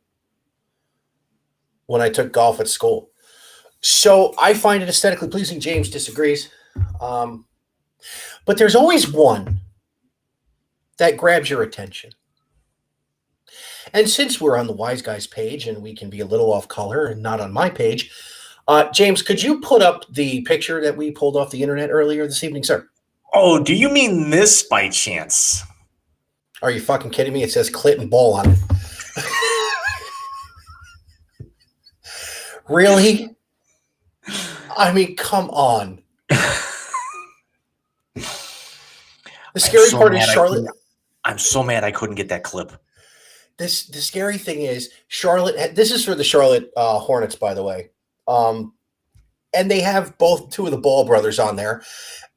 When I took golf at school. So I find it aesthetically pleasing. James disagrees. But there's always one that grabs your attention. And since we're on the Wise Guys page and we can be a little off color and not on my page, James, could you put up the picture that we pulled off the internet earlier this evening, sir? Oh, do you mean this by chance? Are you fucking kidding me? It says clit and ball on it. Really? I mean, come on. The scary part is Charlotte. I'm so mad I couldn't get that clip. The scary thing is Charlotte. This is for the Charlotte Hornets, by the way. And they have 2 of the Ball brothers on there.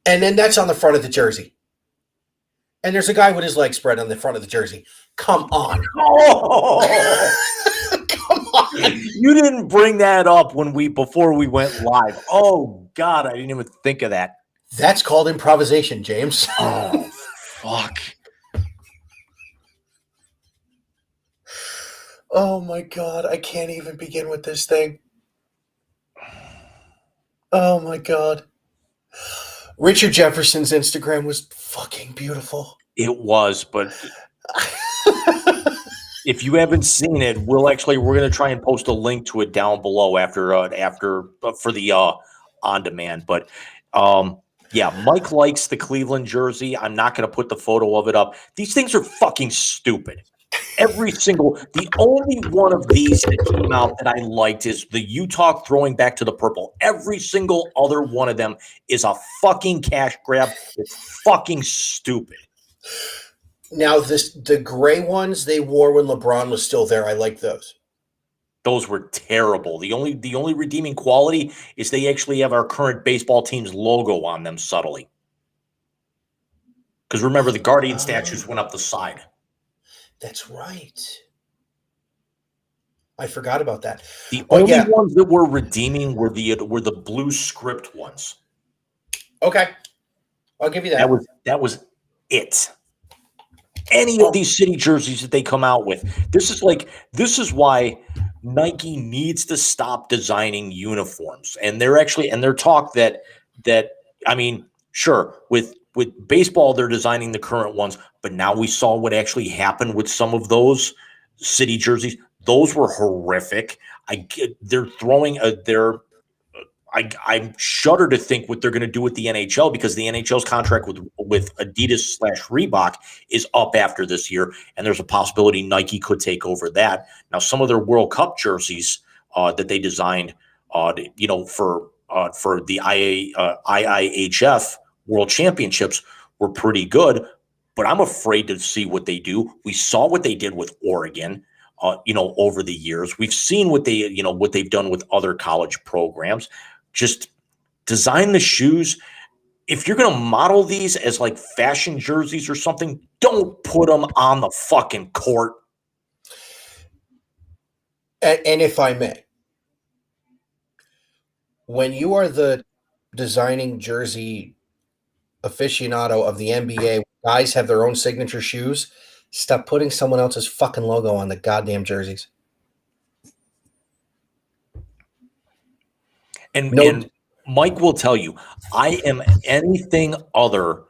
And then that's on the front of the jersey. And there's a guy with his legs spread on the front of the jersey. Come on. Oh! Come on. You didn't bring that up before we went live. Oh God, I didn't even think of that. That's called improvisation, James. Oh, fuck. Oh my God, I can't even begin with this thing. Oh my God. Richard Jefferson's Instagram was fucking beautiful. It was, but if you haven't seen it, we're going to try and post a link to it down below after for the on demand. But yeah, Mike likes the Cleveland jersey. I'm not going to put the photo of it up. These things are fucking stupid. The only one of these that came out that I liked is the Utah throwing back to the purple. Every single other one of them is a fucking cash grab. It's fucking stupid. Now, the gray ones they wore when LeBron was still there, I like those. Those were terrible. The only redeeming quality is they actually have our current baseball team's logo on them subtly. Because remember, the Guardian statues went up the side. That's right. I forgot about that. The only ones that were redeeming were the blue script ones. Okay, I'll give you that. That was it. Any of these city jerseys that they come out with, this is why Nike needs to stop designing uniforms. And they're talk that I mean, sure, with baseball they're designing the current ones, but now we saw what actually happened with some of those city jerseys. Those were horrific. I shudder to think what they're going to do with the NHL, because the NHL's contract with Adidas/Reebok is up after this year, and there's a possibility Nike could take over that. Now, some of their World Cup jerseys that they designed, for the IIHF World Championships were pretty good, but I'm afraid to see what they do. We saw what they did with Oregon. Over the years, we've seen what they've done with other college programs. Just design the shoes. If you're going to model these as like fashion jerseys or something, don't put them on the fucking court. And if I may, when you are the designing jersey aficionado of the NBA, guys have their own signature shoes. Stop putting someone else's fucking logo on the goddamn jerseys. And No, and Mike will tell you, I am anything other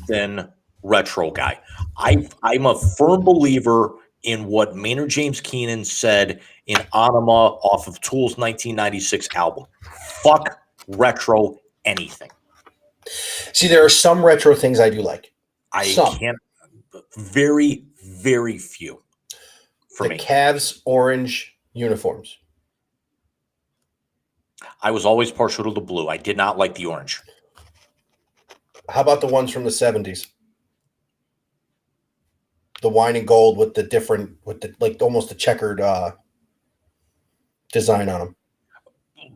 than retro guy. I'm a firm believer in what Maynard James Keenan said in Anima off of Tool's 1996 album. Fuck retro anything. see, there are some retro things I do like. I Some. can't. Very, very few for The me. Cavs orange uniforms. I was always partial to the blue. I did not like the orange. How about the ones from the 70s? The wine and gold with the different, with the like almost a checkered design on them.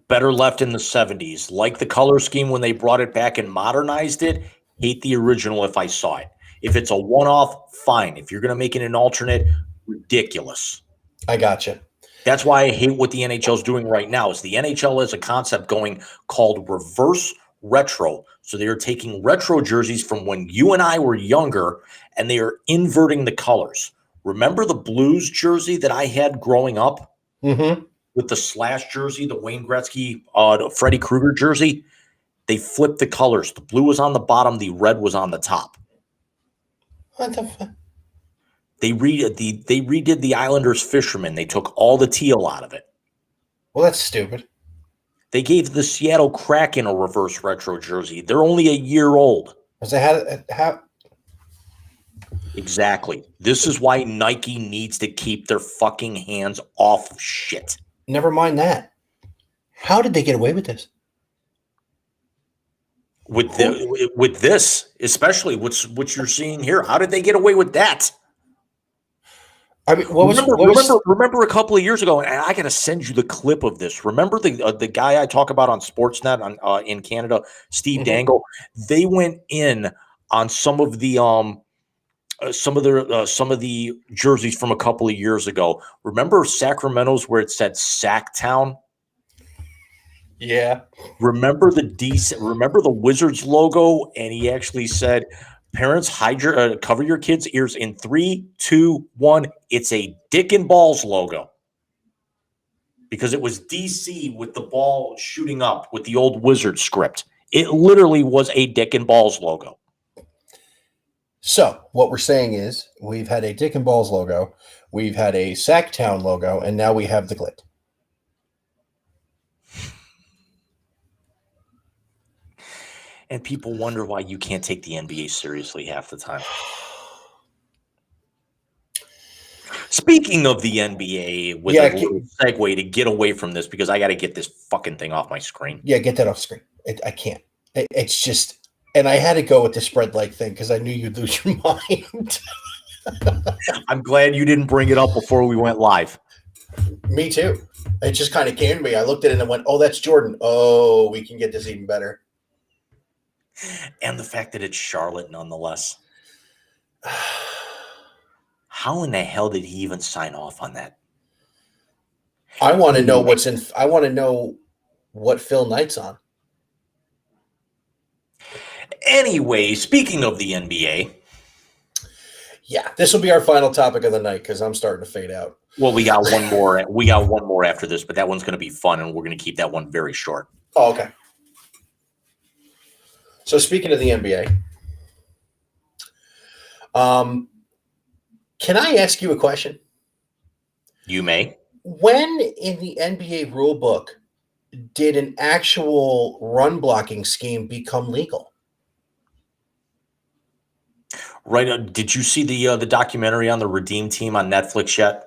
Better left in the 70s. Like the color scheme when they brought it back and modernized it. Hate the original if I saw it. If it's a one-off, fine. If you're going to make it an alternate, ridiculous. I gotcha. That's why I hate what the NHL is doing right now. Is the NHL has a concept going called reverse retro. So they are taking retro jerseys from when you and I were younger, and they are inverting the colors. Remember the Blues jersey that I had growing up Mm-hmm. with the slash jersey, the Wayne Gretzky, Freddie Krueger jersey? They flipped the colors. The blue was on the bottom. The red was on the top. What the fuck? They redid the Islanders fisherman. They took all the teal out of it. Well, that's stupid. They gave the Seattle Kraken a reverse retro jersey. They're only a year old. Because they had Exactly. This is why Nike needs to keep their fucking hands off of shit. never mind that. How did they get away with this? With this, especially what you're seeing here. How did they get away with that? I mean, Remember a couple of years ago, and I got to send you the clip of this. Remember the guy I talk about on Sportsnet in Canada, Steve Mhm. Dangle? They went in on some of the jerseys from a couple of years ago. Remember Sacramento's where it said Sacktown? Yeah. Remember the Wizards logo, and he actually said, "Parents, cover your kids' ears in 3, 2, 1." It's a dick and balls logo because it was DC with the ball shooting up with the old Wizard script. It literally was a dick and balls logo. So what we're saying is we've had a Dick and Balls logo, we've had a Sacktown logo, and now we have the Glit. And people wonder why you can't take the NBA seriously half the time. Speaking of the NBA, with a little segue to get away from this, because I got to get this fucking thing off my screen. Yeah, get that off screen. I can't. It's just, and I had to go with the spread leg thing because I knew you'd lose your mind. I'm glad you didn't bring it up before we went live. Me too. It just kind of came to me. I looked at it and went, "Oh, that's Jordan. Oh, we can get this even better." And the fact that it's Charlotte, nonetheless. How in the hell did he even sign off on that? I want to know I want to know what Phil Knight's on. Anyway, speaking of the NBA. Yeah, this will be our final topic of the night because I'm starting to fade out. Well, we got one more. We got one more after this, but that one's going to be fun, and we're going to keep that one very short. Oh, okay. So speaking of the NBA, can I ask you a question? You may. When in the NBA rule book did an actual run blocking scheme become legal? Right. Did you see the documentary on the Redeem Team on Netflix yet?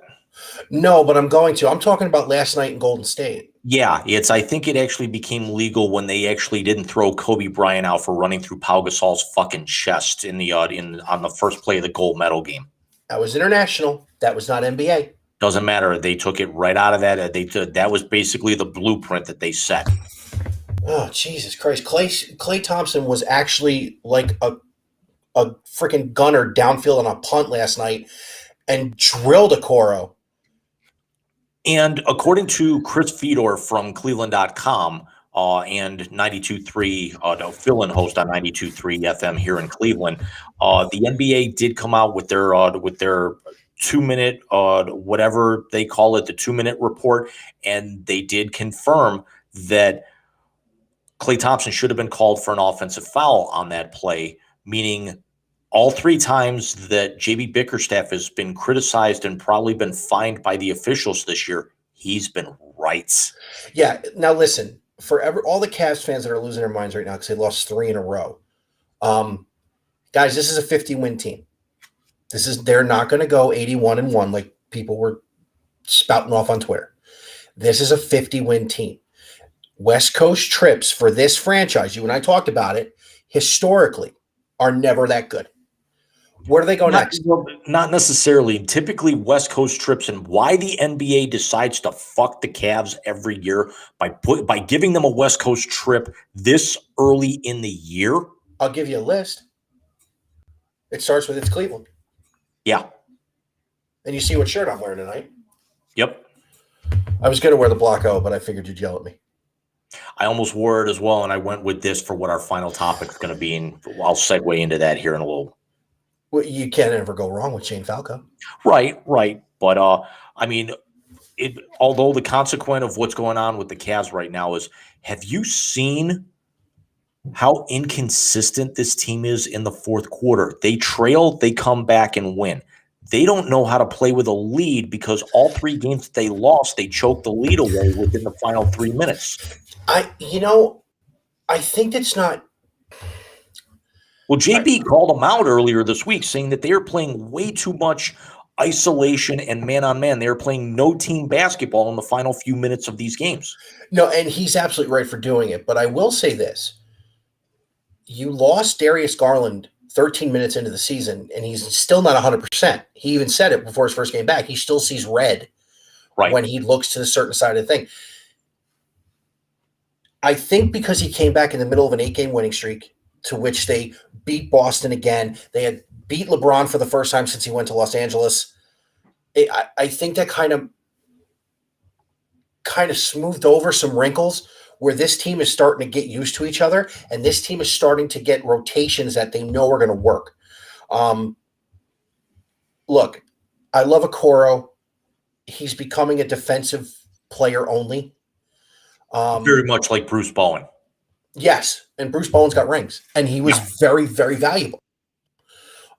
No, but I'm going to. I'm talking about last night in Golden State. Yeah, I think it actually became legal when they actually didn't throw Kobe Bryant out for running through Pau Gasol's fucking chest on the first play of the gold medal game. That was international. That was not NBA. Doesn't matter. They took it right out of that. That was basically the blueprint that they set. Oh, Jesus Christ. Klay Thompson was actually like a freaking gunner downfield on a punt last night and drilled a Coro. And according to Chris Fedor from Cleveland.com and 92.3, no, fill-in host on 92.3 FM here in Cleveland, the NBA did come out with their 2-minute, whatever they call it, the 2-minute report, and they did confirm that Klay Thompson should have been called for an offensive foul on that play, meaning all 3 times that JB Bickerstaff has been criticized and probably been fined by the officials this year, he's been right. Yeah. Now listen, all the Cavs fans that are losing their minds right now because they lost 3 in a row. Guys, this is a 50-win team. They're not going to go 81-1 like people were spouting off on Twitter. This is a 50-win team. West Coast trips for this franchise, you and I talked about it, historically are never that good. Where do they go next? Not necessarily. Typically, West Coast trips, and why the NBA decides to fuck the Cavs every year by giving them a West Coast trip this early in the year. I'll give you a list. It starts with it's Cleveland. Yeah. And you see what shirt I'm wearing tonight. Yep. I was going to wear the Block O, but I figured you'd yell at me. I almost wore it as well, and I went with this for what our final topic is going to be, and I'll segue into that here in a little. Well, you can't ever go wrong with Shane Falco. Right. But, I mean, although the consequence of what's going on with the Cavs right now is, have you seen how inconsistent this team is in the fourth quarter? They trail, they come back and win. They don't know how to play with a lead because all 3 games that they lost, they choked the lead away within the final 3 minutes. I think it's not. Well, JB called them out earlier this week saying that they are playing way too much isolation and man-on-man. They are playing no team basketball in the final few minutes of these games. No, and he's absolutely right for doing it. But I will say this. You lost Darius Garland 13 minutes into the season, and he's still not 100%. He even said it before his first game back. He still sees red when he looks to the certain side of the thing. I think because he came back in the middle of an 8-game winning streak, to which they beat Boston again. They had beat LeBron for the first time since he went to Los Angeles. I think that kind of smoothed over some wrinkles where this team is starting to get used to each other, and this team is starting to get rotations that they know are going to work. Look, I love Okoro. He's becoming a defensive player only. Very much like Bruce Bowen. Yes, and Bruce Bowen's got rings, and he was very, very valuable.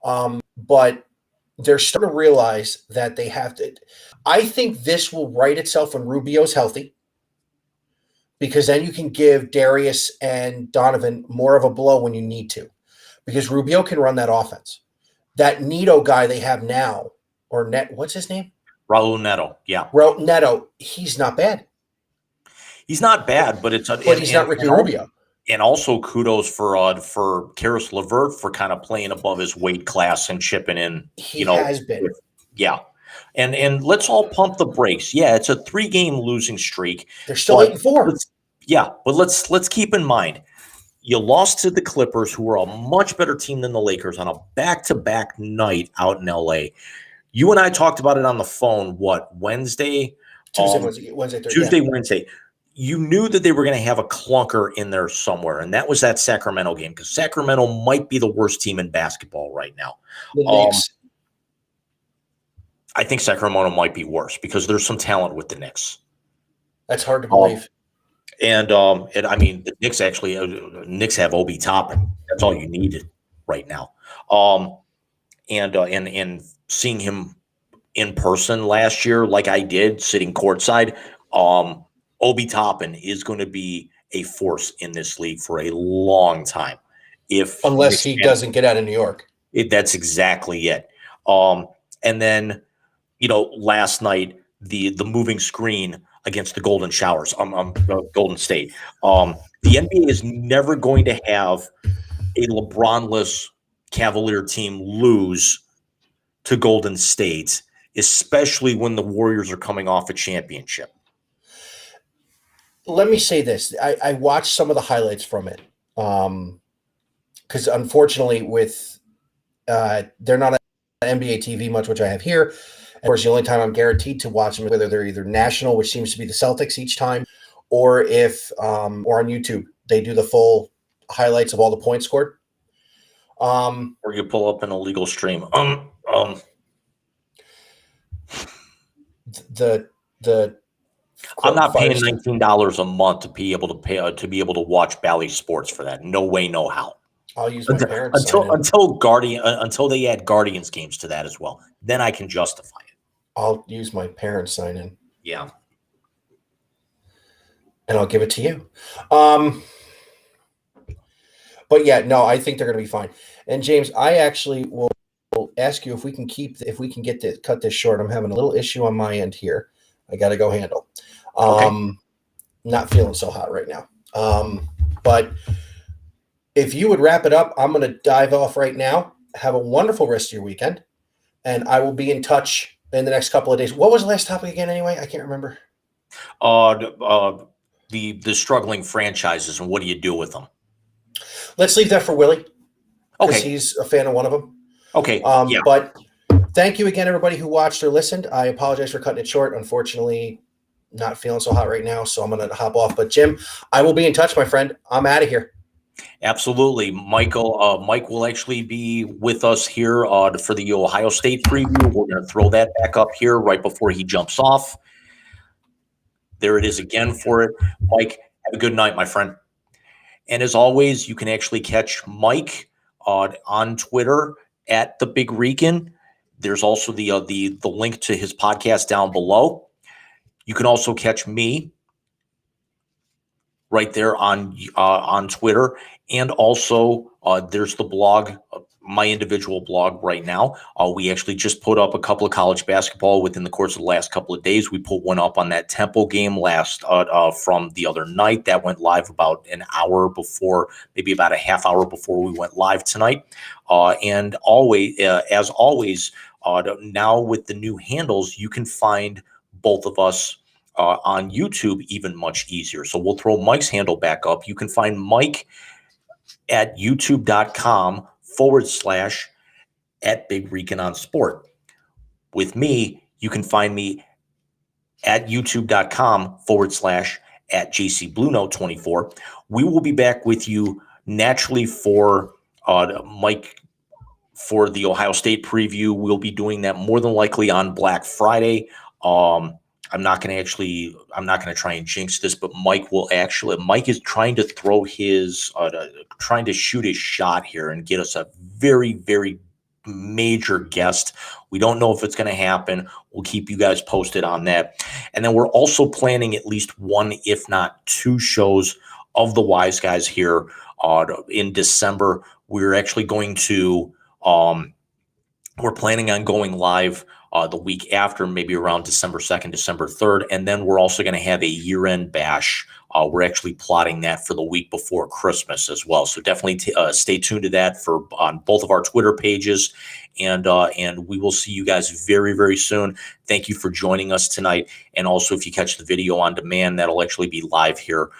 But they're starting to realize that they have to. I think this will right itself when Rubio's healthy, because then you can give Darius and Donovan more of a blow when you need to, because Rubio can run that offense. That Neto guy they have now, or what's his name? Raul Neto. Yeah. Raul Neto. He's not bad. He's not bad, but he's not Ricky Rubio. And also kudos for Karis LeVert for kind of playing above his weight class and chipping in. He has been. Yeah. And let's all pump the brakes. Yeah, it's a 3-game losing streak. They're still 8-4. Yeah, but let's keep in mind, you lost to the Clippers, who are a much better team than the Lakers, on a back-to-back night out in LA. You and I talked about it on the phone, Wednesday? Wednesday. You knew that they were going to have a clunker in there somewhere, and that was that Sacramento game, because Sacramento might be the worst team in basketball right now. I think Sacramento might be worse because there's some talent with the Knicks. That's hard to believe. And I mean, the Knicks Knicks have Obi Toppin. That's all you needed right now. And seeing him in person last year, like I did, sitting courtside, Obi Toppin is going to be a force in this league for a long time. Unless he doesn't get out of New York. That's exactly it. And then, last night, the moving screen against the Golden Showers, Golden State. The NBA is never going to have a LeBron-less Cavalier team lose to Golden State, especially when the Warriors are coming off a championship. Let me say this. I watched some of the highlights from it because unfortunately they're not on NBA TV much, which I have here. Of course, the only time I'm guaranteed to watch them is whether they're either national, which seems to be the Celtics each time, or if or on YouTube they do the full highlights of all the points scored. Or you pull up an illegal stream. The I'm not paying $19 a month to be able to watch Bally Sports for that. No way, no how. I'll use my parents until they add Guardians games to that as well. Then I can justify it. I'll use my parents sign in. Yeah. And I'll give it to you. But yeah, no, I think they're going to be fine. And James, I actually will ask you if we can cut this short. I'm having a little issue on my end here. I got to go handle. Okay. Not feeling so hot right now. But if you would wrap it up, I'm going to dive off right now. Have a wonderful rest of your weekend, and I will be in touch in the next couple of days. What was the last topic again? Anyway, I can't remember. The struggling franchises and what do you do with them? Let's leave that for Willie. Okay. He's a fan of one of them. Okay. Yeah. But thank you again, everybody who watched or listened. I apologize for cutting it short. Unfortunately, not feeling so hot right now, so I'm going to hop off. But Jim, I will be in touch, my friend. I'm out of here. Absolutely. Mike will actually be with us here for the Ohio State preview. We're going to throw that back up here right before he jumps off. There it is again for it. Mike, have a good night, my friend. And as always, you can actually catch Mike on Twitter at the Big Rican. There's also the link to his podcast down below. You can also catch me right there on Twitter, and also there's the blog, my individual blog right now. We actually just put up a couple of college basketball within the course of the last couple of days. We put one up on that Temple game from the other night. That went live about an hour before, maybe about a half hour before we went live tonight. And always, as always, now with the new handles, you can find both of us on YouTube even much easier. So we'll throw Mike's handle back up. You can find Mike at youtube.com/@BigRicanOnSport. With me, you can find me at youtube.com/@JCBlueNote24. We will be back with you naturally for Mike for the Ohio State preview. We'll be doing that more than likely on Black Friday. I'm not going to try and jinx this, but Mike is trying to throw trying to shoot his shot here and get us a very, very major guest. We don't know if it's going to happen. We'll keep you guys posted on that. And then we're also planning at least one, if not two shows of the Wise Guys here in December. We're actually going to, we're planning on going live the week after, maybe around December 2nd, December 3rd. And then we're also going to have a year-end bash. We're actually plotting that for the week before Christmas as well. So definitely stay tuned to that on both of our Twitter pages. And we will see you guys very, very soon. Thank you for joining us tonight. And also, if you catch the video on demand, that'll actually be live here.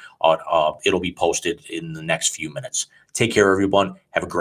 It'll be posted in the next few minutes. Take care, everyone. Have a great